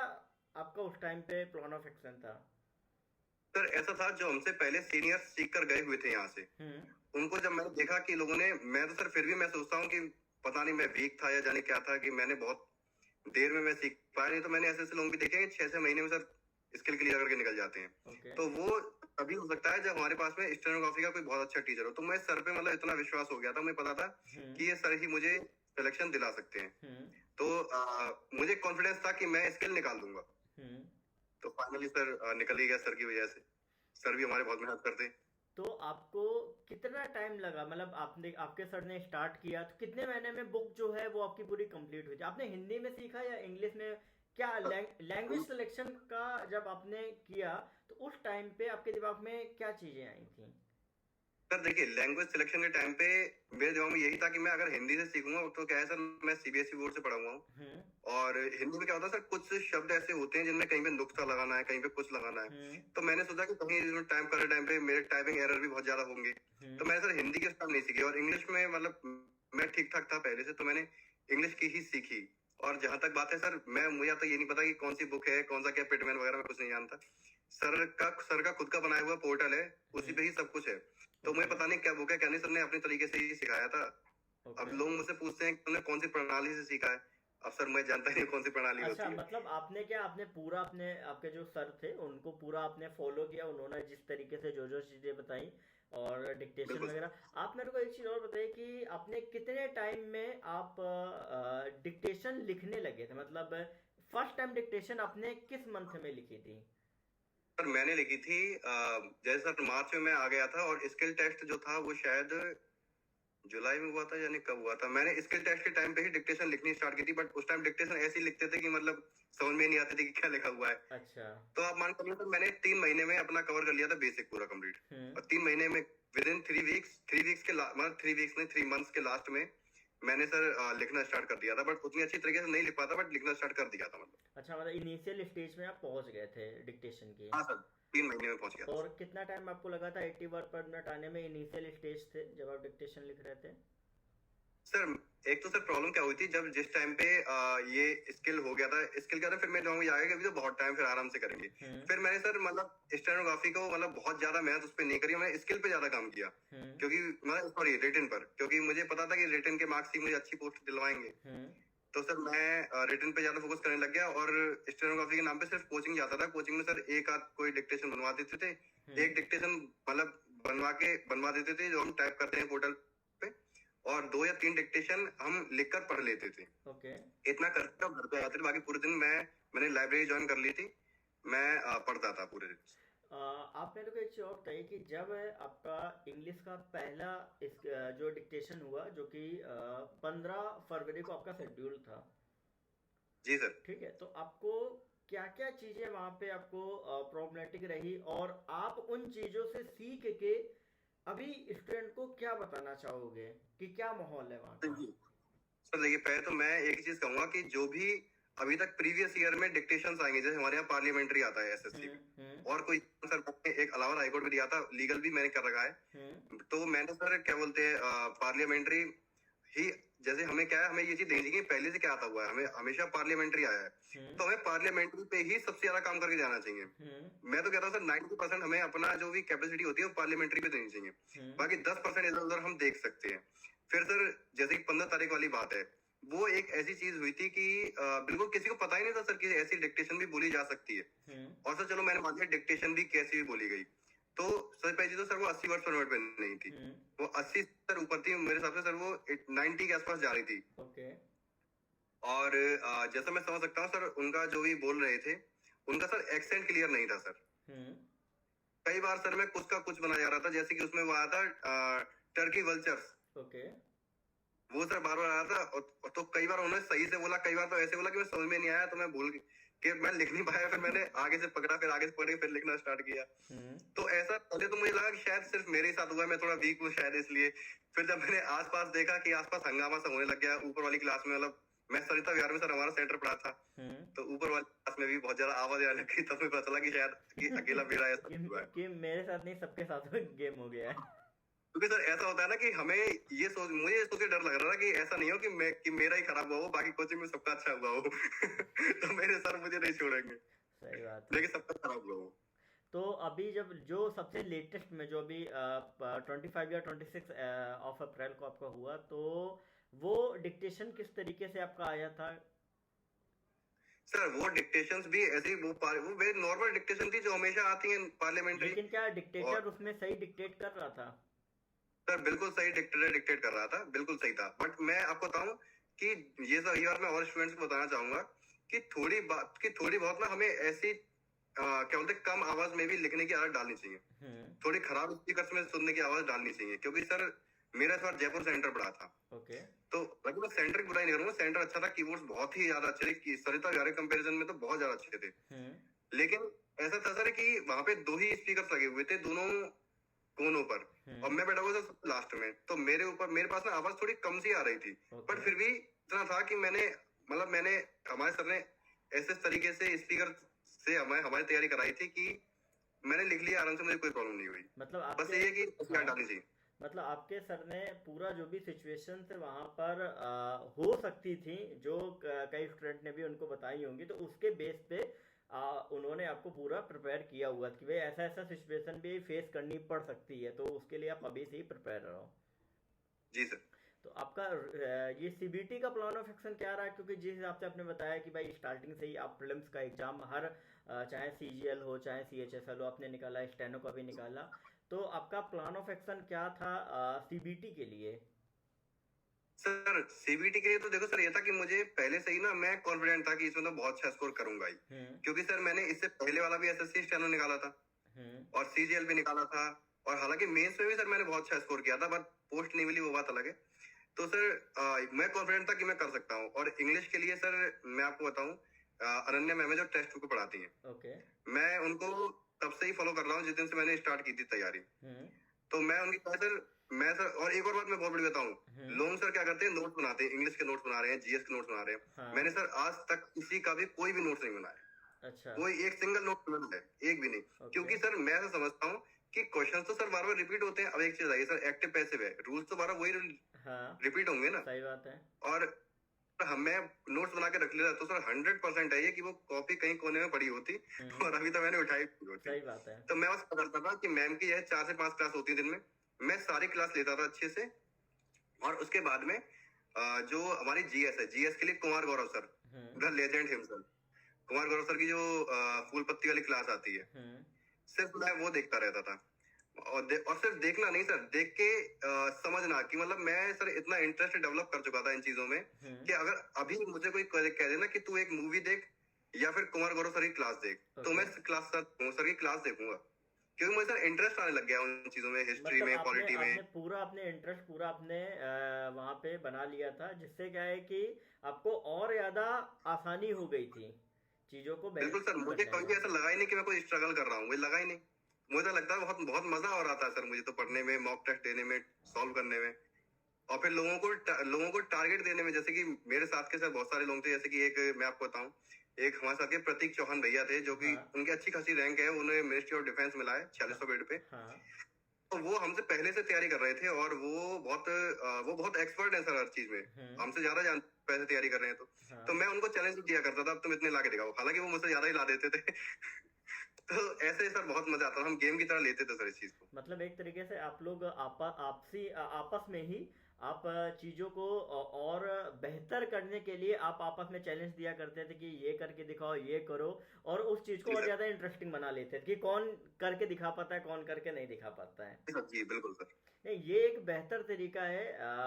C: आपका उस टाइम पे प्लान ऑफ एक्शन था?
B: सर ऐसा था, जो हमसे पहले सीनियर सीख कर गए हुए थे यहाँ से, उनको जब मैंने देखा कि लोगों ने, मैं तो सर फिर भी मैं सोचता हूँ कि पता नहीं मैं वीक था या जाने क्या था कि मैंने बहुत देर में मैं सीख पाया नहीं। तो मैंने ऐसे लोग भी देखे 6-6 महीने में सर स्किल क्लियर करके निकल जाते हैं। तो वो अभी हो सकता है जब हमारे पास में स्टेनोग्राफी का कोई बहुत अच्छा टीचर हो। तो मैं सर पे मतलब इतना विश्वास हो गया था, मुझे पता था कि ये सर ही मुझे सिलेक्शन दिला सकते हैं। तो मुझे कॉन्फिडेंस था कि मैं स्किल निकाल दूंगा। तो फाइनली सर निकल ही गया सर की वजह से। सर भी हमारे बहुत मेहनत करते।
C: तो आपको कितना टाइम लगा? मतलब आपके सर ने स्टार्ट किया तो कितने महीने में बुक जो है वो आपकी पूरी कंप्लीट हुई थी? आपने हिंदी में सीखा या इंग्लिश में? क्या लैंग्वेज सिलेक्शन का जब आपने किया तो उस टाइम पे आपके दिमाग में क्या चीजें आई थी?
B: सर देखिए, लैंग्वेज सिलेक्शन के टाइम पे मेरे दिमाग में यही था कि मैं अगर हिंदी से सीखूंगा तो क्या है सर, मैं सीबीएसई बोर्ड से पढ़ा हुआ हूँ, और हिंदी में क्या होता है सर, कुछ शब्द ऐसे होते हैं जिनमें कहीं पे नुक्ता लगाना है, कहीं पे कुछ लगाना है। तो मैंने सोचा कि कहीं टाइप करते टाइम पे मेरे टाइपिंग एरर भी बहुत ज्यादा होंगे। तो मैंने सर हिंदी के टाइम नहीं सीखी, और इंग्लिश में मतलब मैं ठीक ठाक था पहले से, तो मैंने इंग्लिश की ही सीखी। और जहां तक बात है सर, मुझे तो ये नहीं पता कि कौन सी बुक है, कौन सा क्या पिटमैन वगैरह, मैं कुछ नहीं जानता। सर का खुद का बनाया हुआ पोर्टल है, उसी पे ही सब कुछ है। तो मुझे पता नहीं क्या वो क्या नहीं, सर ने अपने तरीके से ही सिखाया था। अब लोग मुझसे पूछते हैं कि तुमने कौन सी प्रणाली से सीखा है। अब सर मैं जानता ही नहीं कौन सी प्रणाली होती
C: अच्छा,
B: है।
C: मतलब आपने पूरा अपने आपके जो सर थे उनको पूरा आपने फॉलो किया, उन्होंने जिस तरीके से जो जो चीज़ें बताई और डिक्टेशन
B: बिल्कुल
C: वगैरह। आप मेरे को एक चीज़ और बताइए कि आपने कितने टाइम में आप डिक्टेशन लिखने लगे थे, मतलब फर्स्ट टाइम डिक्टेशन आपने किस मंथ में लिखी थी?
B: सर, मैंने लिखी थी जैसे सर मार्च में मैं आ गया था, और स्किल टेस्ट जो था वो शायद जुलाई में हुआ था, यानी कब हुआ था। मैंने स्किल टेस्ट के टाइम पे ही डिक्टेशन लिखनी स्टार्ट की थी, बट उस टाइम डिक्टेशन ऐसे ही लिखते थे कि मतलब समझ में नहीं आती थी कि क्या लिखा हुआ है।
C: अच्छा।
B: तो आप मान कर लो, तो मैंने 3 महीने में अपना कवर कर लिया था बेसिक पूरा कंप्लीट। और 3 महीने में विद इन 3 वीक्स के मतलब 3 वीक्स में 3 मंथ्स के लास्ट में मैंने सर लिखना स्टार्ट कर दिया था, बट उतनी अच्छी तरीके से नहीं लिख पाता, बट लिखना स्टार्ट कर दिया था मतलब।
C: अच्छा, मतलब इनिशियल स्टेज में आप पहुंच गए थे डिक्टेशन की।
B: हाँ सर, 3 महीने में पहुंच गया था।
C: और कितना टाइम आपको लगा था 80 वर्ड पर मिनट आने में? इनिशियल स्टेज थे जब आप डिक्टेशन लिख रहे थे।
B: सर एक तो सर प्रॉब्लम क्या हुई थी, जब जिस टाइम पे ये स्किल हो गया था, स्किल क्या था, फिर मैं जाऊंगा आगे कि अभी तो बहुत टाइम, फिर आराम से करेंगे। फिर मैंने सर मतलब स्टेनोग्राफी को मतलब बहुत ज्यादा मेहनत उस पर नहीं करी, मैंने स्किल पे ज्यादा काम किया। क्योंकि मतलब सॉरी रिटन पर, क्योंकि मुझे पता था कि रिटन के मार्क्स ही मुझे अच्छी पोस्ट दिलवाएंगे। तो सर मैं रिटन पे ज्यादा फोकस करने लग गया, और स्टेनोग्राफी के नाम पे सिर्फ कोचिंग जाता था। कोचिंग में सर एक आध कोई डिक्टेशन बनवा देते थे, एक डिक्टेशन मतलब बनवा देते थे जो हम टाइप करते हैं पोर्टल पे, और 2 या 3 डिक्टेशन हम लिखकर पढ़ लेते थे।
C: ओके।
B: इतना करके घर पे आते थे, बाकी पूरे दिन मैंने लाइब्रेरी ज्वाइन कर ली थी, मैं पढ़ता था पूरे दिन।
C: आप मेरे को एक चीज़ और बताइए कि जब आपका इंग्लिश का पहला जो डिक्टेशन हुआ, जो कि 15 फरवरी को आपका शेड्यूल था।
B: जी सर।
C: ठीक है, तो आपको क्या क्या चीज़ें वहाँ पे आपको प्रॉब्लमेटिक रही, और आप उन चीज़ों से सीख के अभी स्टूडेंट को क्या बताना चाहोगे कि क्या माहौल है वहाँ का?
B: सर देखिए, पहले तो मैं एक ही चीज कहूंगा कि जो भी अभी तक प्रीवियस ईयर में डिक्टेशंस आएंगे, जैसे हमारे यहाँ पार्लियामेंट्री आता है एसएससी में, और कोई सर मैंने एक अलावा हाईकोर्ट में दिया था, लीगल भी मैंने कर रखा है। तो मैंने सर क्या बोलते हैं पार्लियामेंट्री ही, जैसे हमें क्या है, हमें ये चीज देनी चाहिए पहले से क्या आता हुआ है, हमें हमेशा पार्लियामेंट्री आया है, तो हमें पार्लियामेंट्री पे ही सबसे ज्यादा काम करके जाना चाहिए। मैं तो कहता हूँ सर 90% हमें अपना जो भी कैपेसिटी होती है वो पार्लियामेंट्री पे देनी चाहिए, बाकी 10% इधर उधर हम देख सकते हैं। फिर सर जैसे 15 तारीख वाली बात है, वो एक ऐसी चीज हुई थी कि बिल्कुल किसी को पता ही नहीं था सर कि ऐसी डिक्टेशन भी बोली जा सकती है। और सर चलो मैंने मान लिया डिक्टेशन भी कैसी भी बोली गई, तो सर पहले तो सर वो 80 वर्ड पर मिनट पे नहीं थी, वो 80 सर ऊपर थी मेरे हिसाब से सर, वो 90 के आसपास जा रही थी।
C: ओके।
B: और जैसा मैं समझ सकता हूँ सर, उनका जो भी बोल रहे थे, उनका सर एक्सेंट क्लियर नहीं था सर। कई बार सर मैं कुछ का कुछ बना जा रहा था, जैसे कि उसमें वो आया था टर्की वल्चर्स।
C: ओके।
B: वो सर बार बार आया था, तो कई बार उन्होंने सही से बोला, कई बार तो ऐसे बोला कि मैं समझ में नहीं आया, तो मैं भूल के मैं लिख नहीं पाया, फिर मैंने आगे से पकड़ा, फिर आगे से पकड़ के फिर लिखना स्टार्ट किया। तो ऐसा पहले तो मुझे लगा कि शायद सिर्फ मेरे ही साथ हुआ, मैं थोड़ा वीक हूँ शायद इसलिए। फिर जब मैंने आसपास देखा कि आसपास हंगामा सा होने लग गया ऊपर वाली क्लास में, मतलब मैं सरिता विहार में सर हमारा सेंटर पड़ा था, तो ऊपर वाली क्लास में भी बहुत ज्यादा आवाज आने लगी, तब मुझे पता चला कि शायद कि अकेला मेरा ऐसा हुआ है
C: कि मेरे साथ नहीं सबके साथ गेम हो गया है।
B: क्योंकि सर ऐसा होता है ना कि हमें मुझे ये सोच के डर लग रहा था कि ऐसा नहीं हो कि मेरा ही खराब हुआ हो, बाकी कोचिंग में सबका अच्छा हुआ हो। तो मेरे सर मुझे नहीं छोड़ेंगे।
C: सही बात है।
B: लेकिन सबका खराब हुआ हो।
C: तो अभी जब जो सबसे लेटेस्ट में जो अभी 25 या 26 ऑफ अप्रैल को आपका हुआ, तो वो डिक्टेशन किस तरीके से आपका आया था?
B: सर वो डिक्टेशंस भी ऐसी वो वेरी नॉर्मल डिक्टेशन थी जो हमेशा आती है पार्लियामेंट्री।
C: लेकिन क्या डिक्टेटर उसमें सही डिक्टेट कर रहा था?
B: सर बिल्कुल सही डिक्टेट कर रहा था, बिल्कुल सही था। बट मैं आपको बताऊं कि ये बात मैं और स्टूडेंट्स को बताना चाहूंगा कि थोड़ी बहुत ना हमें ऐसी क्या बोलते कम आवाज में भी लिखने की आदत डालनी चाहिए, थोड़ी खराब स्पीकर्स में सुनने की आवाज डालनी चाहिए। क्योंकि सर मेरा इस बार जयपुर सेंटर पड़ा था।
C: ओके।
B: तो बाकी मैं सेंटर की बुराई नहीं करूंगा, सेंटर अच्छा था, कीबोर्ड्स बहुत ही ज्यादा अच्छे थे, सरिता विहार कंपैरिजन में तो बहुत ज्यादा अच्छे थे। लेकिन ऐसा था सर कि वहां पे 2 ही स्पीकर लगे हुए थे दोनों कोनों पर, और मैं बैठा हुआ था लास्ट में, तो मेरे पास ना आवाज थोड़ी कम सी आ रही थी। बट फिर भी इतना था कि मैंने हमारे सर ने ऐसे तरीके से स्पीकर से हमारी तैयारी कराई थी कि मैंने लिख लिया आराम से, मुझे कोई प्रॉब्लम नहीं हुई।
C: मतलब
B: बस ये है कि डालनी चाहिए।
C: मतलब आपके सर ने पूरा जो भी सिचुएशन थे वहां पर हो सकती थी, जो कई स्टूडेंट ने भी उनको बताई होंगी, तो उसके बेस पे उन्होंने आपको पूरा प्रिपेयर किया हुआ कि भाई ऐसा ऐसा सिचुएशन भी फेस करनी पड़ सकती है, तो उसके लिए आप अभी से ही प्रिपेयर रहो।
B: जी सर।
C: तो आपका ये सीबीटी का प्लान ऑफ एक्शन क्या रहा है? क्योंकि जिस हिसाब से आपने बताया कि भाई स्टार्टिंग से ही आप प्रीलिम्स का एग्जाम हर चाहे सीजीएल हो चाहे सीएचएसएल हो आपने निकाला, स्टेनो का भी निकाला, तो आपका प्लान ऑफ एक्शन क्या था सीबीटी के लिए?
B: सर सीबीटी के लिए तो देखो सर, ये था कि मुझे पहले से ही ना मैं कॉन्फिडेंट था कि इसमें तो बहुत अच्छा स्कोर करूंगा ही, क्योंकि सर मैंने इससे पहले वाला भी एसएससी स्टेनो निकाला था और सीजीएल भी निकाला था, और हालांकि मेंस में भी सर मैंने बहुत अच्छा स्कोर किया था, बट पोस्ट नहीं मिली, वो बात अलग है। तो सर मैं कॉन्फिडेंट था कि मैं कर सकता हूँ। और इंग्लिश के लिए सर मैं आपको बताऊं, अनन्या मैम है जो टेस्ट बुक पढ़ाती हैं,
C: ओके।
B: मैं उनको तब से ही फॉलो कर रहा हूँ जिस दिन से मैंने स्टार्ट की थी तैयारी। तो मैं उनकी सर, मैं सर, और एक और बात मैं बहुत बड़ी बताऊं, लोग सर क्या करते हैं, नोट्स बनाते हैं, इंग्लिश के नोट्स बना रहे हैं, जीएस के नोट्स बना रहे हैं। हाँ। मैंने सर आज तक किसी का भी कोई भी नोट्स नहीं बनाया। अच्छा। कोई एक सिंगल नोट नहीं है, एक भी नहीं। क्योंकि सर मैं ऐसा समझता हूँ कि क्वेश्चन तो सर बार बार रिपीट होते हैं। अब एक चीज आई सर, एक्टिव पैसिव है, रूल्स तो बार बार वही रिपीट होंगे ना। सही बात है। और मैं नोट्स बना के रख लेता तो सर 100% है ये कि वो कॉपी कहीं कोने में पड़ी होती और अभी तो मैंने उठाई होती। सही बात है। तो मैं बस करता था कि मैम की 4 से 5 क्लास होती है दिन में, मैं सारी क्लास लेता था अच्छे से। और उसके बाद में जो हमारी जीएस है, जीएस के लिए Kumar Gaurav sir, the legend himself, Kumar Gaurav sir की जो फूल पत्ती वाली क्लास आती है, सिर्फ मैं वो देखता रहता था। और सिर्फ देखना नहीं सर, देख के समझना कि मतलब मैं सर इतना इंटरेस्ट डेवलप कर चुका था इन चीजों में कि अगर अभी मुझे कोई कह देना कि तू एक मूवी देख या फिर कुमार गौरव सर की क्लास देख, तो मैं सर की क्लास देखूंगा, क्योंकि मुझे सर इंटरेस्ट आने लग गया उन चीजों में, हिस्ट्री में, पॉलिटी में।
C: पूरा अपने इंटरेस्ट पूरा आपने वहां पे बना लिया था, जिससे क्या है कि आपको और ज्यादा आसानी हो गई थी चीजों को।
B: बिल्कुल सर, मुझे कभी ऐसा लगा ही नहीं कि मैं कोई स्ट्रगल कर रहा हूँ, मुझे लगा ही नहीं। मुझे लगता है बहुत बहुत मजा आ रहा था सर मुझे तो पढ़ने में, मॉक टेस्ट देने में, सॉल्व करने में, और फिर लोगों को टारगेट देने में। जैसे कि मेरे साथ के सर बहुत सारे लोग थे, जैसे कि एक मैं आपको बताऊं, एक हमारे साथ के प्रतीक चौहान भैया थे, जो कि उनकी अच्छी खासी रैंक है, उन्हें मिनिस्ट्री ऑफ डिफेंस मिला है 4600 बेड पे। तो वो हमसे पहले से तैयारी कर रहे थे और वो बहुत एक्सपर्ट है सर हर चीज में, हमसे ज्यादा पहले तैयारी कर रहे हैं। तो मैं उनको चैलेंज दिया करता था, अब तुम इतने ला के दिखाओ, हालांकि वो मुझसे ज्यादा ही ला देते थे। तो ऐसे सर बहुत मजा आता था, हम गेम की तरह लेते थे सर इस चीज को।
C: मतलब एक तरीके से आप लोग आपस में ही आप चीजों को और बेहतर करने के लिए आप आपस में चैलेंज दिया करते थे कि ये करके दिखाओ, ये करो, और उस चीज को और ज्यादा इंटरेस्टिंग बना लेते थे कि कौन करके दिखा पाता है, कौन करके नहीं दिखा पाता है।
B: जी बिल्कुल सर।
C: नहीं, ये एक बेहतर तरीका है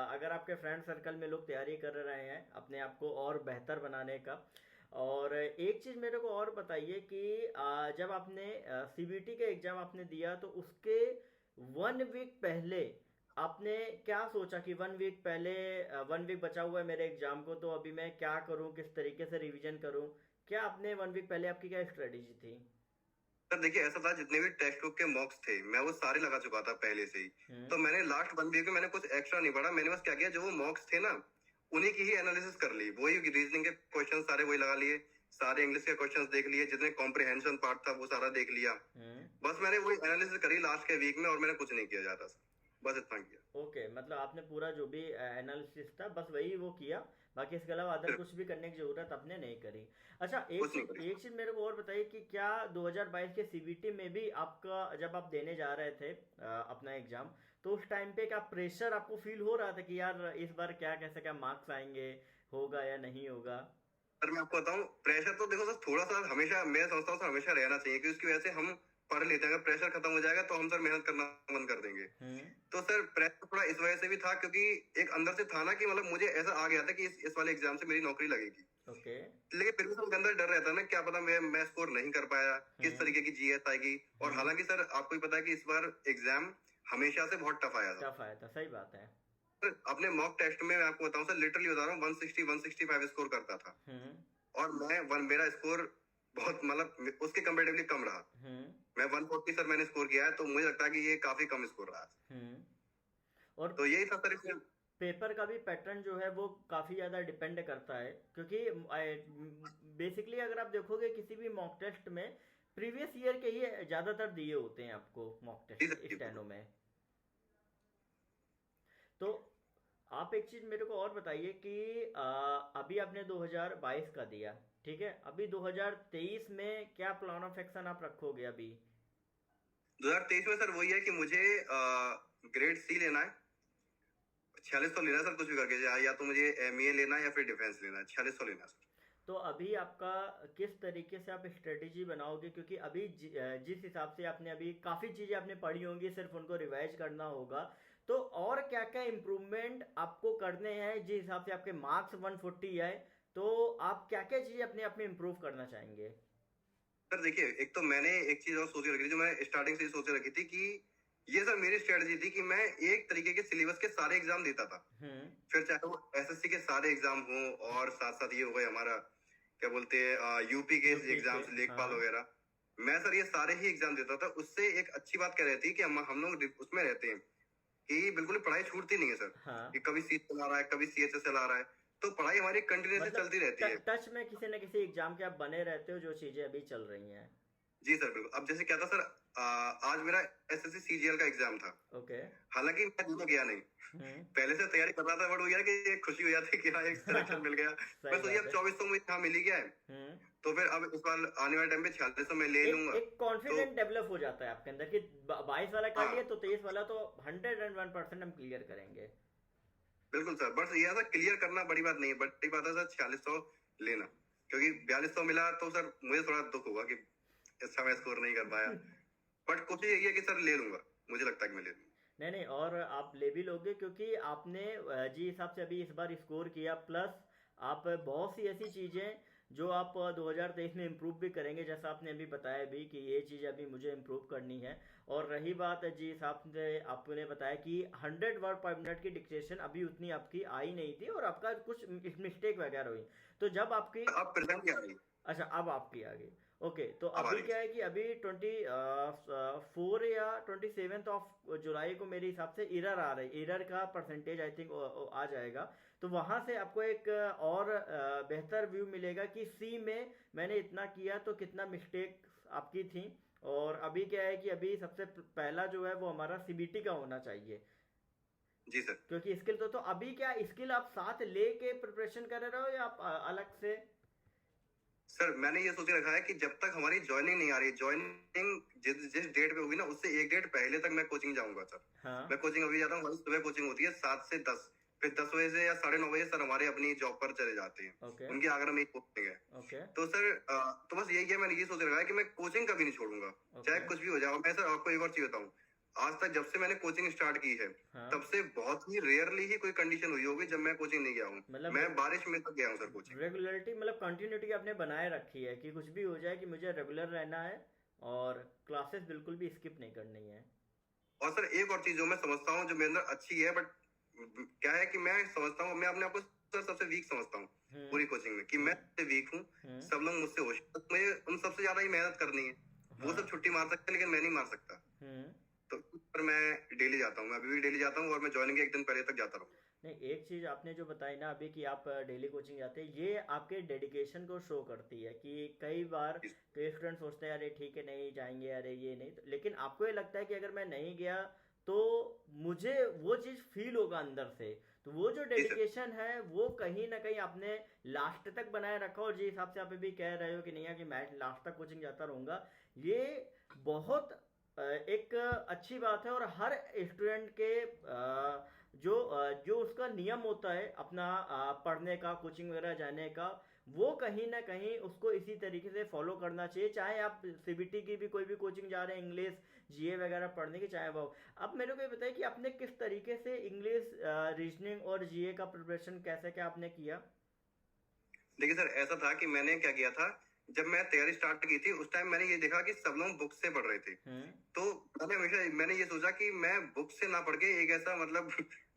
C: अगर आपके फ्रेंड सर्कल में लोग तैयारी कर रहे हैं अपने आप को और बेहतर बनाने का। और एक चीज़ मेरे को और बताइए कि जब आपने सीबीटी का एग्ज़ाम आपने दिया तो उसके 1 वीक पहले आपने क्या सोचा कि 1 वीक पहले 1 वीक बचा हुआ है मेरे एग्ज़ाम को, तो अभी मैं क्या करूं, किस तरीके से रिवीजन करूं? क्या आपने 1 वीक पहले आपकी क्या स्ट्रेटेजी थी?
B: सर देखिए ऐसा था, जितने भी टेक्स्ट बुक के मॉक्स थे मैं वो सारे लगा चुका था पहले से ही। तो मैंने लास्ट 1 वीक में मैंने कुछ एक्स्ट्रा नहीं पढ़ा, मैंने बस क्या किया, जो वो मॉक्स थे ना उन्हीं की ही एनालिसिस कर ली, वही रीजनिंग के क्वेश्चन सारे वही लगा लिए, सारे इंग्लिश के क्वेश्चंस देख लिए, जितने कॉम्प्रिहेंशन पार्ट था वो सारा देख लिया। बस मैंने वही एनालिसिस करी लास्ट के वीक में, और मैंने कुछ नहीं किया ज्यादा, बस इतना किया।
C: ओके, मतलब आपने पूरा जो भी एनालिसिस था बस वही वो किया, बाकी इसके अलावा अदर कुछ भी करने की जरूरत आपने नहीं करी। अच्छा, एक चीज मेरे को और बताइए कि क्या 2022 के सीबीटी में भी आपका, जब आप देने जा रहे थे अपना एग्जाम, तो उस टाइम पे क्या प्रेशर आपको फील हो रहा था कि यार इस बार क्या मार्क्स आएंगे, होगा या नहीं होगा?
B: सर मैं आपको बताऊं, प्रेशर तो देखो सर थोड़ा सा हमेशा, मैं समझता हूँ हमेशा रहना चाहिए, क्योंकि उसकी वजह से हम पढ़ लेते हैं। अगर प्रेशर खत्म हो जाएगा तो हम सर मेहनत करना बंद कर देंगे। तो सर प्रेशर थोड़ा इस वजह से भी था, क्योंकि एक अंदर से था ना कि मतलब मुझे ऐसा आ गया था कि इस वाले एग्जाम से मेरी नौकरी लगेगी। लेकिन फिर भी सर अंदर डर रहता है ना, क्या पता मैं स्कोर नहीं कर पाया, किस तरीके की जीएस आएगी। और हालांकि सर आपको ही पता है कि इस बार एग्जाम हमेशा से बहुत टफ आया था।
C: सही बात है।
B: अपने मॉक टेस्ट में मैं आपको बताऊं सर, लिटरली बता रहा हूँ, 160-165 स्कोर करता था, और मेरा स्कोर बहुत मतलब उसके कंपेरेटिवली कम रहा। मैं 140 सर मैंने स्कोर किया है, तो मुझे लगता है कि ये काफी कम स्कोर रहा।
C: और
B: तो यही था सर,
C: पेपर का भी पैटर्न जो है वो काफी ज्यादा डिपेंड करता है, क्योंकि बेसिकली अगर आप देखोगे किसी भी मॉक टेस्ट में प्रीवियस ईयर के ही ज्यादातर दिए होते हैं आपको मॉक टेस्ट स्टेनो में। तो आप एक चीज मेरे को और बताइए कि अभी आपने 2022 का दिया, ठीक है, अभी 2023 में क्या प्लान ऑफ एक्शन आप रखोगे अभी?
B: 2023 में सर वही है कि मुझे ग्रेड सी लेना है, 4600 लेना है सर, कुछ भी करके, या तो मुझे एमईए लेना है या फिर डिफेंस लेना है, 4600 लेना है सर।
C: तो अभी आपका किस तरीके से आप स्ट्रेटेजी बनाओगे, क्योंकि अभी जिस हिसाब से आपने अभी काफ़ी चीज़ें आपने पढ़ी होंगी, सिर्फ उनको रिवाइज करना होगा, तो और क्या क्या इम्प्रूवमेंट आपको करने हैं जिस हिसाब से आपके मार्क्स 140 है, तो आप क्या क्या चीज़ें अपने आप में इम्प्रूव करना चाहेंगे?
B: सर देखिए, एक तो मैंने एक चीज और सोच रखी थी, जो मैं स्टार्टिंग से ही सोच रखी थी कि ये सर मेरी स्ट्रेटजी थी कि मैं एक तरीके के सिलेबस के सारे एग्जाम देता था, फिर चाहे वो एसएससी के सारे एग्जाम हो, और साथ साथ ये हो गए हमारा क्या बोलते हैं यूपी के एग्जाम, लेखपाल वगैरह, मैं सर ये सारे ही एग्जाम देता था। उससे एक अच्छी बात क्या रहती है कि हम लोग उसमें रहते हैं कि बिल्कुल पढ़ाई छूटती नहीं है सर, कि कभी सी चला रहा है, कभी सीएचएस चला रहा है, तो पढ़ाई हमारी कंटिन्यूसली चलती रहती है।
C: टच में किसी न किसी एग्जाम के आप बने रहते हो, जो चीजें अभी चल रही हैं।
B: जी सर बिल्कुल। अब जैसे क्या था सर, आज मेरा एसएससी सीजीएल का एग्जाम था।
C: ओके।
B: हालांकि मैं दूर गया नहीं, पहले से तैयारी कर रहा था, बट वो यार कि एक खुशी हो जाती है कि हाँ एक सिलेक्शन मिल गया। मैं सोचिए अब 2400 में हाँ मिल ही गया है, तो फिर अब इस बार आने वाले टाइम पे 4600 में ले लूंगा।
C: एक कॉन्फिडेंट डेवलप हो जाता है आपके अंदर कि 22 वाला कर लिया तो 23 वाला तो 101% हम क्लियर करेंगे।
B: बिल्कुल सर, बस ये सर क्लियर करना बड़ी बात नहीं है, बड़ी बात है सर 4600 लेना, क्योंकि 4200 मिला तो सर मुझे थोड़ा दुख होगा कि इस समय स्कोर नहीं कर पाया, बट कोशिश यही है कि सर ले लूंगा, मुझे लगता है कि मैं ले लूंगा।
C: नहीं, और आप ले भी लोगे, क्योंकि आपने जी हिसाब से अभी इस बार स्कोर किया, प्लस आप बहुत सी ऐसी चीज़ें जो आप 2023 में इम्प्रूव भी करेंगे, जैसा आपने अभी बताया भी कि ये चीज़ अभी मुझे इम्प्रूव करनी है। और रही बात जी हिसाब से आपने बताया कि 100 वर्ड पर मिनट की डिक्टेशन अभी उतनी आपकी आई नहीं थी और आपका कुछ मिस्टेक वगैरह हुई, तो जब आपकी
B: अब प्रेजेंट आ गई।
C: अच्छा, अब आपकी आ गई। ओके, तो अभी क्या है कि अभी 24 या 27 ऑफ जुलाई को मेरे हिसाब से एरर आ रही, एरर का परसेंटेज आई थिंक आ जाएगा, तो वहाँ से आपको एक और बेहतर व्यू मिलेगा कि सी में मैंने इतना किया तो कितना मिस्टेक आपकी थी। और अभी क्या है कि अभी सबसे पहला जो है वो हमारा सीबीटी का होना चाहिए।
B: जी सर।
C: क्योंकि स्किल तो अभी क्या स्किल आप साथ लेके प्रिपरेशन कर रहे हो या आप अलग से?
B: सर मैंने ये सोच रखा है कि जब तक हमारी ज्वाइनिंग नहीं आ रही, ज्वाइनिंग जिस डेट पे होगी ना, उससे एक डेट पहले तक मैं कोचिंग जाऊंगा सर।
C: हाँ।
B: मैं कोचिंग अभी जाता हूँ, हमारी सुबह कोचिंग होती है 7 से 10, फिर 10 बजे से या 9:30 बजे सर हमारे अपनी जॉब पर चले जाते हैं। उनकी आगरा में एक कोचिंग है। तो सर तो बस यही है, मैंने ये सोच रखा है कि मैं कोचिंग कभी नहीं छोड़ूंगा, चाहे कुछ भी हो जाए। मैं सर आपको एक और चीज बताऊँ, आज तक जब से मैंने कोचिंग स्टार्ट की है, तब से बहुत ही रेयरली ही कोई कंडीशन हुई होगी जब मैं कोचिंग नहीं गया हूँ। मैं बारिश में तक गया हूँ सर कोचिंग।
C: रेगुलरिटी मतलब कंटिन्यूटी आपने बनाए रखी है कि कुछ भी हो जाए कि मुझे रेगुलर रहना है और क्लासेस बिल्कुल भी स्किप नहीं करनी है।
B: और सर एक और चीज जो मैं समझता हूँ जो मेरे अंदर अच्छी है, बट क्या है कि मैं समझता हूँ, मैं अपने आप को सर सबसे वीक समझता हूँ पूरी कोचिंग में, कि मैं वीक हूँ, सब लोग मुझसे होशियार, मुझे उन सबसे ज्यादा ही मेहनत करनी है। वो सब छुट्टी मार सकते हैं लेकिन मैं नहीं मार सकता। तो पर मैं डेली जाता हूँ, मैं अभी भी डेली जाता हूँ और मैं ज्वाइनिंग के एक दिन पहले तक जाता रहूँ।
C: नहीं, एक चीज़ आपने जो बताई ना अभी कि आप डेली कोचिंग जाते हैं, ये आपके डेडिकेशन को शो करती है कि कई बार कई स्टूडेंट सोचते हैं अरे ठीक है नहीं जाएंगे, अरे ये नहीं, तो लेकिन आपको ये लगता है कि अगर मैं नहीं गया तो मुझे वो चीज़ फील होगा अंदर से, तो वो जो डेडिकेशन है वो कहीं ना कहीं आपने लास्ट तक बनाए रखा। और जिस हिसाब से आप अभी कह रहे हो कि नहीं है कि मैं लास्ट तक कोचिंग जाता रहूँगा, ये बहुत एक अच्छी बात है। और हर स्टूडेंट के जो उसका नियम होता है अपना पढ़ने का, कोचिंग वगैरह जाने का, वो कहीं ना कहीं उसको इसी तरीके से फॉलो करना चाहिए। चाहे आप सीबीटी की भी कोई भी कोचिंग जा रहे हैं, इंग्लिश जीए वगैरह पढ़ने की, चाहे वो। अब मेरे को ये बताइए कि आपने किस तरीके से इंग्लिश, रीजनिंग और जीए का प्रिपरेशन कैसे क्या आपने किया?
B: देखिए सर, ऐसा था कि मैंने क्या किया था, जब मैं तैयारी स्टार्ट की थी उस टाइम मैंने ये देखा कि सब लोग बुक से पढ़ रहे थे, तो मैंने ये सोचा कि मैं बुक से ना पढ़ के एक ऐसा मतलब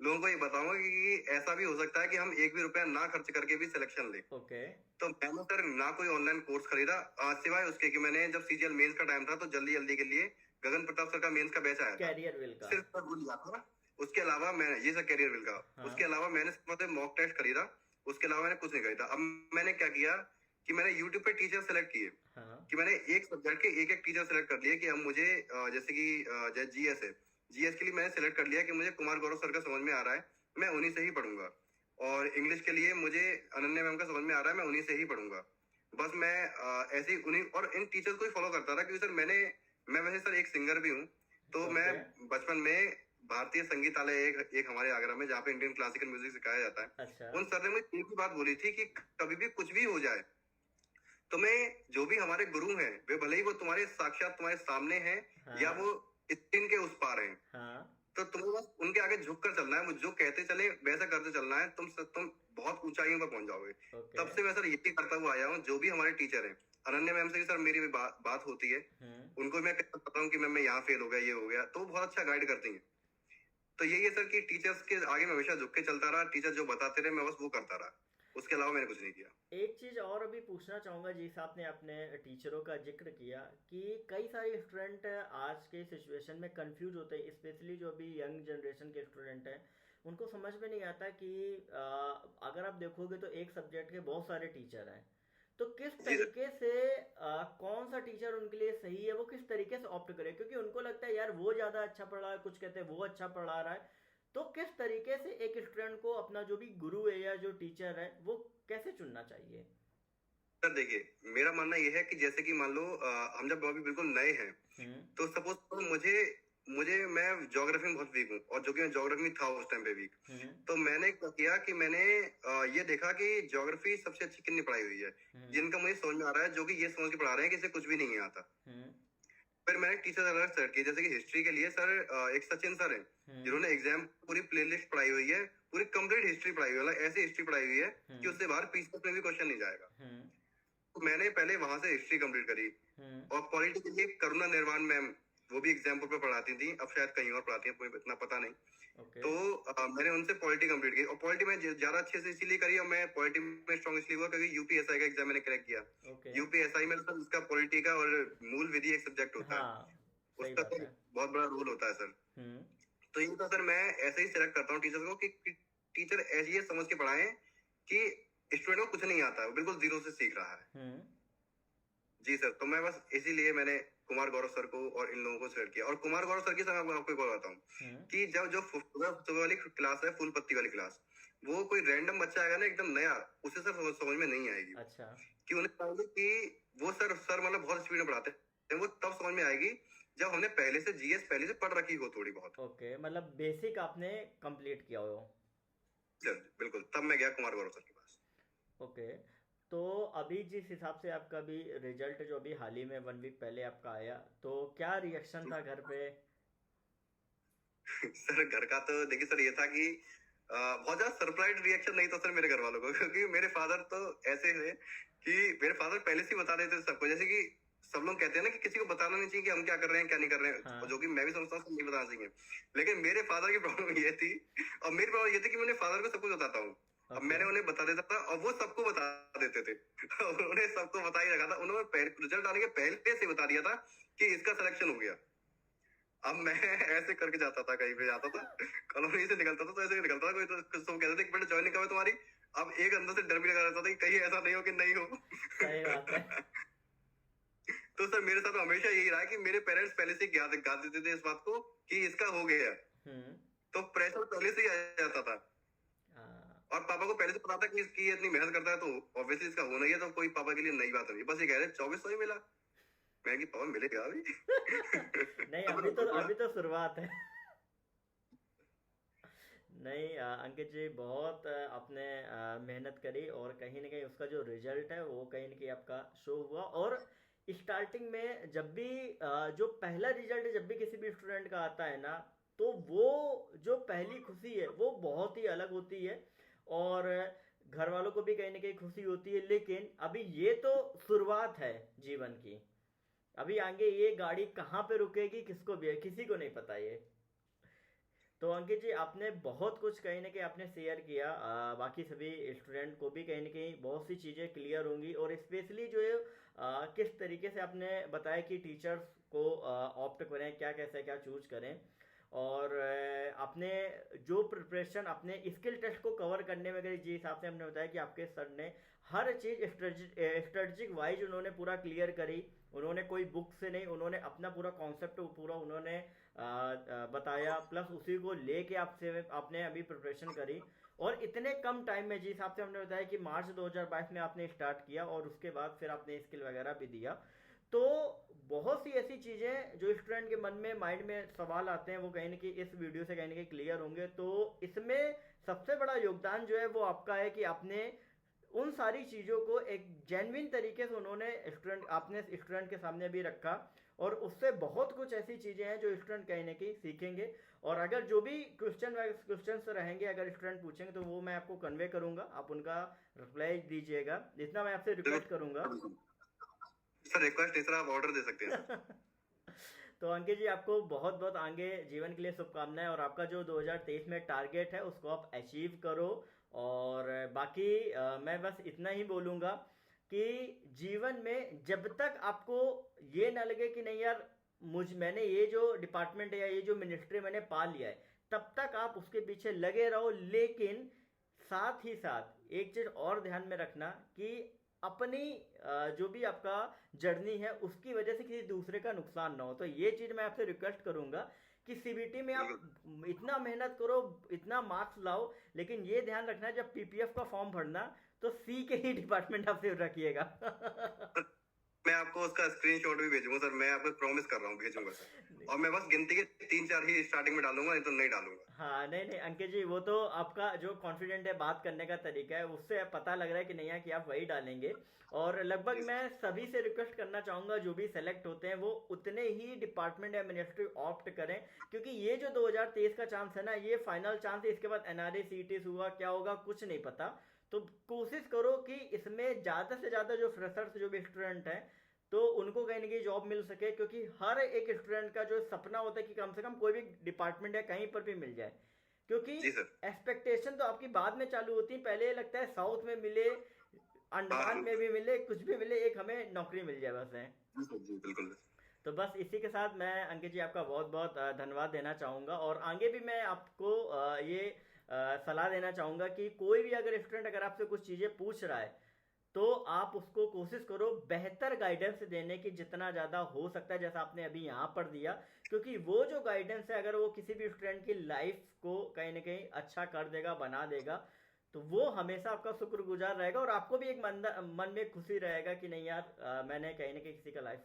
B: लोगों को ये बताऊंगा कि ऐसा भी हो सकता है कि हम एक भी रुपया ना खर्च करके भी सिलेक्शन ले। तो मैंने सर ना कोई ऑनलाइन कोर्स खरीदा, सिवाय उसके कि मैंने जब सीजीएल मेंस का टाइम था तो जल्दी जल्दी के लिए गगन प्रताप सर का मेंस का बैच आया था,
C: कैरियर का,
B: सिर्फ मैं भूल गया था। उसके अलावा मैं ये सर कैरियर विल का, उसके अलावा मैंने मॉक टेस्ट खरीदा, उसके अलावा मैंने कुछ नहीं खरीदा। अब मैंने क्या किया कि मैंने YouTube पे टीचर सेलेक्ट किए, कि मैंने एक सब्जेक्ट के एक एक टीचर सेलेक्ट कर लिए कि अब मुझे जैसे कि जीएस है, जीएस के लिए मैंने सेलेक्ट कर लिया कि मुझे कुमार गौरव सर का समझ में आ रहा है, मैं उन्हीं से ही पढ़ूंगा। और इंग्लिश के लिए मुझे अनन्या मैम का समझ में आ रहा है, मैं उन्हीं से ही पढ़ूंगा। बस मैं ऐसे ही उन्हीं और इन टीचर्स को ही फॉलो करता था, क्योंकि सर मैं वैसे सर एक सिंगर भी हूँ। तो मैं
C: ओके।
B: बचपन में भारतीय संगीतालय एक हमारे आगरा में, जहाँ पे इंडियन क्लासिकल म्यूजिक सिखाया जाता है,
C: अच्छा।
B: उन सर ने मुझे एक ही बात बोली थी कि कभी भी कुछ भी हो जाए, तुम्हें जो भी हमारे गुरु हैं, वे भले ही वो तुम्हारे साक्षात तुम्हारे सामने हैं या
C: हाँ
B: वो स्क्रीन के उस पार हैं,
C: हाँ।
B: तो तुम्हें बस उनके आगे झुक कर चलना है, वो जो कहते चले वैसा करते चलना है, तुम बहुत ऊंचाइयों पर पहुंच जाओगे।
C: ओके।
B: तब से मैं सर यही करता हुआ आया हूँ। जो भी हमारे टीचर हैं, अनन्या मैम से भी सर मेरी भी बात होती है,
C: हम्म।
B: उनको मैं बताता हूँ कि मैम मैं यहाँ फेल हो गया, ये हो गया, तो वो बहुत अच्छा गाइड करती हैं। तो यही है सर कि टीचर्स के आगे मैं हमेशा झुक के चलता रहा, टीचर जो बताते रहे मैं बस वो करता रहा, उसके अलावा मैंने कुछ नहीं किया।
C: एक चीज़ और अभी पूछना चाहूँगा जी, आपने अपने टीचरों का जिक्र किया कि कई सारे स्टूडेंट आज के सिचुएशन में कंफ्यूज होते हैं, स्पेशली जो अभी यंग जनरेशन के स्टूडेंट हैं, उनको समझ में नहीं आता कि अगर आप देखोगे तो एक सब्जेक्ट के बहुत सारे टीचर हैं, तो किस
B: जी सर।
C: तरीके से कौन सा टीचर उनके लिए सही है, वो किस तरीके से ऑप्ट करे, क्योंकि उनको लगता है यार वो ज़्यादा अच्छा पढ़ा है, कुछ कहते हैं वो अच्छा पढ़ा रहा है। तो किस तरीके से एक स्टूडेंट को अपना जो भी गुरु है या जो टीचर है वो कैसे चुनना चाहिए?
B: सर देखिए, मेरा मानना यह है कि जैसे कि मान लो हम जब अभी बिल्कुल नए हैं,
C: हम्म।
B: तो सपोज मुझे मुझे मैं ज्योग्राफी में बहुत वीक हूँ, और जो कि मैं ज्योग्राफी में था उस टाइम पे वीक।
C: हम्म।
B: तो मैंने क्या किया कि मैंने ये देखा कि ज्योग्राफी सबसे अच्छी कितनी पढ़ाई हुई है,
C: हम्म।
B: जिनका मुझे समझ में आ रहा है, जो कि ये समझ के पढ़ा रहे हैं कि इसे कुछ भी नहीं आता।
C: हम्म।
B: फिर मैंने टीचर अलग सेलेक्ट किए, जैसे कि हिस्ट्री के लिए सर एक सचिन सर हैं,
C: हम्म।
B: जिन्होंने एग्जाम पूरी प्लेलिस्ट पढ़ाई हुई है, पूरी कंप्लीट हिस्ट्री पढ़ाई हुई है, मतलब ऐसी हिस्ट्री पढ़ाई हुई है कि उससे बाहर पीछे में भी क्वेश्चन नहीं जाएगा।
C: हम्म।
B: तो मैंने पहले वहां से हिस्ट्री कंप्लीट करी।
C: हम्म।
B: और पॉलिटी के लिए करुणा निर्वाण मैम, वो भी एग्जाम्पल पे पढ़ाती थी, अब शायद कहीं और पढ़ाती हैं, मुझे इतना पता नहीं।
C: ओके।
B: तो मैंने उनसे पॉलिटी कंप्लीट की, और पॉलिटी में ज्यादा अच्छे से इसीलिए करी, और मैं पॉलिटी में स्ट्रॉन्ग इसलिए हुआ क्योंकि यूपीएसआई का एग्जाम मैंने क्रैक किया।
C: ओके।
B: यूपीएसआई में सर उसका पॉलिटी का और मूल विधि एक सब्जेक्ट होता है,
C: हाँ, सही
B: उसका
C: बात
B: तो
C: है।
B: बहुत बड़ा रोल होता है सर।
C: हम्म।
B: तो ये तो सर मैं ऐसे ही सिलेक्ट करता हूँ टीचर्स को कि टीचर ऐसे ये समझ के पढ़ाएं कि स्टूडेंट को कुछ नहीं आता है, वो बिल्कुल जीरो से सीख रहा है।
C: हम्म।
B: जी सर, तो मैं बस इसीलिए मैंने कुमार गौरव सर को और इन लोगों को सिलेक्ट किया। और कुमार गौरव सर की सर मैं आपको एक और बताता हूँ
C: हम्म।
B: कि जब जो सुबह वाली क्लास है, फूल पत्ती वाली क्लास, वो कोई रैंडम बच्चा आएगा ना एकदम नया, उसे सर समझ में नहीं आएगी।
C: अच्छा।
B: कि उन्हें चाहिए कि वो सर मतलब बहुत स्पीड में पढ़ाते हैं, वो तब समझ में आएगी जब हमने पहले से जीएस पहले से पढ़ रखी हो थोड़ी बहुत।
C: ओके, मतलब बेसिक आपने कंप्लीट किया हो।
B: सर बिल्कुल, तब मैं गया कुमार गौरव सर के पास।
C: ओके। तो अभी जिस हिसाब से आपका अभी रिजल्ट जो अभी हाल ही में 1 वीक पहले आपका आया, तो क्या रिएक्शन था घर पे?
B: सर घर का तो देखिए सर ये था कि बहुत ज्यादा सरप्राइज रिएक्शन नहीं था सर मेरे घर वालों को, क्योंकि मेरे फादर तो ऐसे हैं कि मेरे फादर पहले से ही बता देते थे सबको। जैसे कि सब लोग कहते हैं ना कि किसी को बताना नहीं चाहिए कि हम क्या कर रहे हैं क्या नहीं कर रहे हैं,
C: हाँ।
B: और जो कि मैं भी समझता हूँ नहीं बताना चाहिए, लेकिन मेरे फादर की प्रॉब्लम ये थी, और मेरी प्रॉब्लम ये थी कि मैंने फादर को सब कुछ बताता हूँ। अब
C: ओके।
B: मैंने उन्हें बता देता था और वो सबको बता देते थे। उन्होंने सबको बता ही रखा था, उन्होंने रिजल्ट आने के पहले से बता दिया था कि इसका सिलेक्शन हो गया। अब मैं ऐसे करके जाता था, कहीं पे जाता था, कॉलोनी से निकलता था तो ऐसे निकलता था, कोई तो सब कहते थे कि बेटा ज्वाइनिंग कब है तुम्हारी। अब एक अंदर से डर भी लगा रहता था कि कहीं ऐसा नहीं हो कि नहीं हो।
C: सही बात है।
B: तो सर मेरे साथ हमेशा यही रहा कि मेरे पेरेंट्स पहले से गा देते थे इस बात को कि इसका हो गया,
C: हम्म।
B: तो प्रेशर पहले से ही आ जाता था।
C: हाँ।
B: और पापा को पहले से पता था कि इसकी ये इतनी मेहनत करता है तो ऑब्वियसली इसका होना ही है, तो कोई पापा के लिए नई बात नहीं, बस ये कह रहे 2400 ही मिला। मैं कि पापा मिलेगा अभी।
C: नहीं, अभी तो शुरुआत है। नहीं अंकित जी, बहुत आपने मेहनत करी और कहीं ना कहीं उसका जो रिजल्ट है वो कहीं ना कहीं आपका शो हुआ। और स्टार्टिंग में जब भी जो पहला रिजल्ट जब भी किसी भी स्टूडेंट का आता है ना, तो वो जो पहली खुशी है वो बहुत ही अलग होती है, और घर वालों को भी कहीं ना कहीं खुशी होती है। लेकिन अभी ये तो शुरुआत है जीवन की, अभी आगे ये गाड़ी कहाँ पे रुकेगी किसको भी किसी को नहीं पता ये। तो अंकित जी, आपने बहुत कुछ कहीं ना कहीं आपने शेयर किया, बाकी सभी स्टूडेंट को भी कहीं ना कहीं बहुत सी चीज़ें क्लियर होंगी, और स्पेशली जो है किस तरीके से आपने बताया कि टीचर्स को ऑप्ट करें, क्या कैसे क्या चूज करें, और आपने जो प्रिपरेशन अपने स्किल टेस्ट को कवर करने में, अगर जिस हिसाब से हमने बताया कि आपके सर ने हर चीज़ स्ट्रेटजिक वाइज उन्होंने पूरा क्लियर करी, उन्होंने कोई बुक से नहीं, उन्होंने अपना पूरा कॉन्सेप्ट पूरा उन्होंने बताया, प्लस उसी को लेके आपसे आपने अभी प्रिपरेशन करी, और इतने कम टाइम में, जिस हिसाब से हमने बताया कि मार्च 2022 में आपने स्टार्ट किया और उसके बाद फिर आपने स्किल वगैरह भी दिया, तो बहुत सी ऐसी चीज़ें जो स्टूडेंट के मन में, माइंड में सवाल आते हैं, वो कहीं ना कहीं इस वीडियो से कहीं ना कहीं क्लियर होंगे। तो इसमें सबसे बड़ा योगदान जो है वो आपका है कि आपने उन सारी चीज़ों को एक जेन्युइन तरीके से आपने स्टूडेंट के सामने भी रखा, और उससे बहुत कुछ ऐसी चीज़ें हैं जो स्टूडेंट कहीं ना कहीं सीखेंगे। और अगर जो भी क्वेश्चन रहेंगे, अगर स्टूडेंट पूछेंगे, तो वो मैं आपको कन्वे करूंगा, आप उनका रिप्लाई दीजिएगा, इतना मैं आपसे रिक्वेस्ट करूंगा।
B: सर रिक्वेस्ट इस तरह आप ऑर्डर दे सकते हैं।
C: तो अंकित जी, आपको बहुत बहुत आगे जीवन के लिए शुभकामनाएं, और आपका जो 2023 में टारगेट है उसको आप अचीव करो। और बाकी मैं बस इतना ही बोलूँगा कि जीवन में जब तक आपको ये ना लगे कि नहीं यार, मैंने ये जो डिपार्टमेंट है या ये जो मिनिस्ट्री मैंने पा लिया है, तब तक आप उसके पीछे लगे रहो। लेकिन साथ ही साथ एक चीज़ और ध्यान में रखना कि अपनी जो भी आपका जर्नी है उसकी वजह से किसी दूसरे का नुकसान ना हो। तो ये चीज़ मैं आपसे रिक्वेस्ट करूंगा कि सीबीटी में आप इतना मेहनत करो, इतना मार्क्स लाओ, लेकिन ये ध्यान रखना जब पीपीएफ का फॉर्म भरना तो सी के ही डिपार्टमेंट आप सेव रखिएगा।
B: मैं आपको उसका स्क्रीनशॉट भी भेजूंगा सर, मैं आपको प्रॉमिस कर रहा हूँ भेजूंगा सर। और मैं बस गिनती के 3-4 ही स्टार्टिंग में डालूंगा, नहीं तो नहीं डालूंगा।
C: हाँ, नहीं अंकित जी, वो तो आपका जो कॉन्फिडेंट है, बात करने का तरीका है, उससे पता लग रहा है कि नहीं है कि आप वही डालेंगे। और लगभग मैं सभी से रिक्वेस्ट करना चाहूँगा, जो भी सेलेक्ट होते हैं वो उतने ही डिपार्टमेंट या मिनिस्ट्री ऑप्ट करें, क्योंकि ये जो 2023 का चांस है ना, ये फाइनल चांस है। इसके बाद एनआरए सीईटी हुआ, क्या होगा कुछ नहीं पता। तो कोशिश करो कि इसमें ज़्यादा से ज़्यादा जो फ्रेशर्स, जो भी स्टूडेंट हैं, तो उनको कहीं ना कहीं जॉब मिल सके, क्योंकि हर एक स्टूडेंट का जो सपना होता है कि कम से कम कोई भी डिपार्टमेंट या कहीं पर भी मिल जाए। क्योंकि एक्सपेक्टेशन तो आपकी बाद में चालू होती है, पहले लगता है साउथ में मिले, अंडमान में भी मिले, कुछ भी मिले, एक हमें नौकरी मिल जाए बस है।
B: बिल्कुल।
C: तो बस इसी के साथ मैं अंकित जी आपका बहुत बहुत धन्यवाद देना चाहूँगा। और आगे भी मैं आपको ये सलाह देना चाहूँगा कि कोई भी अगर स्टूडेंट अगर आपसे कुछ चीज़ें पूछ रहा है, तो आप उसको कोशिश करो बेहतर गाइडेंस देने की जितना ज़्यादा हो सकता है, जैसा आपने अभी यहाँ पर दिया। क्योंकि वो जो गाइडेंस है, अगर वो किसी भी स्टूडेंट की लाइफ को कहीं ना कहीं अच्छा कर देगा, बना देगा, तो वो हमेशा आपका शुक्रगुजार रहेगा, और आपको भी एक मन में खुशी रहेगा कि नहीं यार, मैंने कहीं ना कहीं किसी का लाइफ।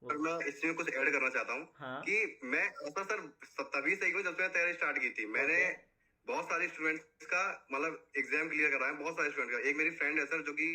B: सर मैं इसमें कुछ ऐड करना चाहता हूँ। हाँ? कि मैं ऐसा सर 27 में जब से तैयारी स्टार्ट की थी, मैंने बहुत सारे स्टूडेंट्स का मतलब एग्जाम क्लियर कराया, बहुत सारे स्टूडेंट का। एक मेरी फ्रेंड है सर जो कि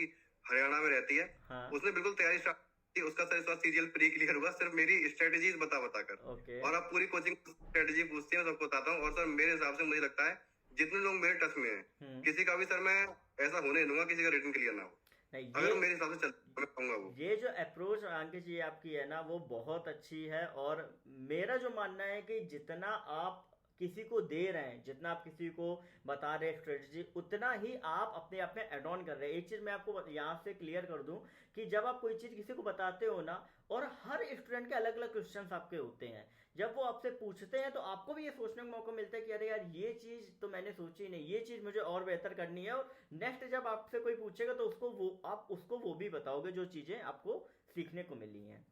B: हरियाणा में रहती है। हाँ? उसने बिल्कुल तैयारी स्टार्ट की, उसका सर इस बार सीजीएल प्री क्लियर हुआ सिर्फ मेरी स्ट्रेटेजीज बता कर। और आप पूरी कोचिंग स्ट्रेटेजी पूछती है, मैं सबको बताता हूँ। और सर मेरे हिसाब से मुझे लगता है जितने लोग मेरे टच में हैं, किसी का भी सर मैं ऐसा होने दूंगा किसी का रिटन क्लियर ना हो। अगर मेरे हिसाब से मैं कहूंगा वो
C: ये जो अप्रोच अंकित जी आपकी है ना, वो बहुत अच्छी है। और मेरा जो मानना है कि जितना आप किसी को दे रहे हैं, जितना आप किसी को बता रहे हैं स्ट्रेटजी, उतना ही आप अपने आप में एड ऑन कर रहे हैं। एक चीज़ मैं आपको यहाँ से क्लियर कर दूं कि जब आप कोई चीज़ किसी को बताते हो ना, और हर स्टूडेंट के अलग अलग क्वेश्चंस आपके होते हैं, जब वो आपसे पूछते हैं तो आपको भी ये सोचने का मौका मिलता है कि अरे यार, ये चीज़ तो मैंने सोची नहीं, ये चीज़ मुझे और बेहतर करनी है। और नेक्स्ट जब आपसे कोई पूछेगा तो आप उसको वो भी बताओगे जो चीज़ें आपको सीखने को मिली हैं।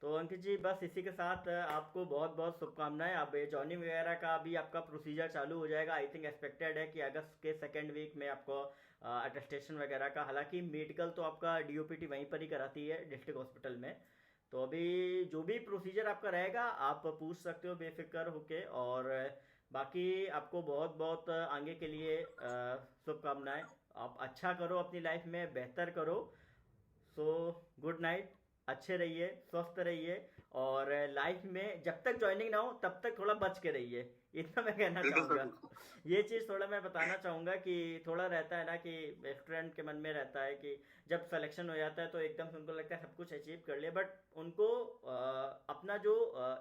C: तो अंकित जी, बस इसी के साथ आपको बहुत बहुत शुभकामनाएं। अब जॉइनिंग वगैरह का भी आपका प्रोसीजर चालू हो जाएगा। आई थिंक एक्सपेक्टेड है कि अगस्त के सेकेंड वीक में आपको अटेस्टेशन वगैरह का, हालांकि मेडिकल तो आपका डीओपीटी वहीं पर ही कराती है डिस्ट्रिक्ट हॉस्पिटल में। तो अभी जो भी प्रोसीजर आपका रहेगा आप पूछ सकते हो बेफिक्र होके। और बाकी आपको बहुत बहुत आगे के लिए शुभकामनाएं। आप अच्छा करो, अपनी लाइफ में बेहतर करो। सो गुड नाइट, अच्छे रहिए, स्वस्थ रहिए, और लाइफ में जब तक ज्वाइनिंग ना हो तब तक थोड़ा बच के रहिए, इतना मैं कहना चाहूँगा। ये चीज़ थोड़ा मैं बताना चाहूँगा कि थोड़ा रहता है ना कि स्टूडेंट के मन में रहता है कि जब सिलेक्शन हो जाता है तो एकदम से उनको लगता है सब कुछ अचीव कर लिया, बट उनको अपना जो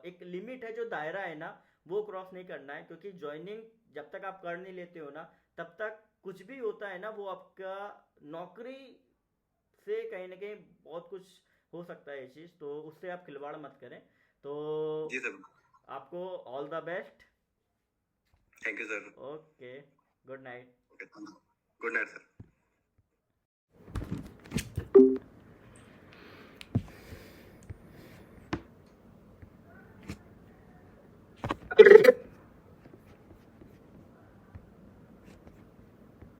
C: एक लिमिट है, जो दायरा है ना, वो क्रॉस नहीं करना है। क्योंकि ज्वाइनिंग जब तक आप कर नहीं लेते हो ना, तब तक कुछ भी होता है ना, वो आपका नौकरी से कहीं ना कहीं बहुत कुछ हो सकता है ये चीज़, तो उससे आप खिलवाड़ मत करें। तो
B: जी सर,
C: आपको all the best.
B: Thank you sir.
C: Okay, good night.
B: Good night sir.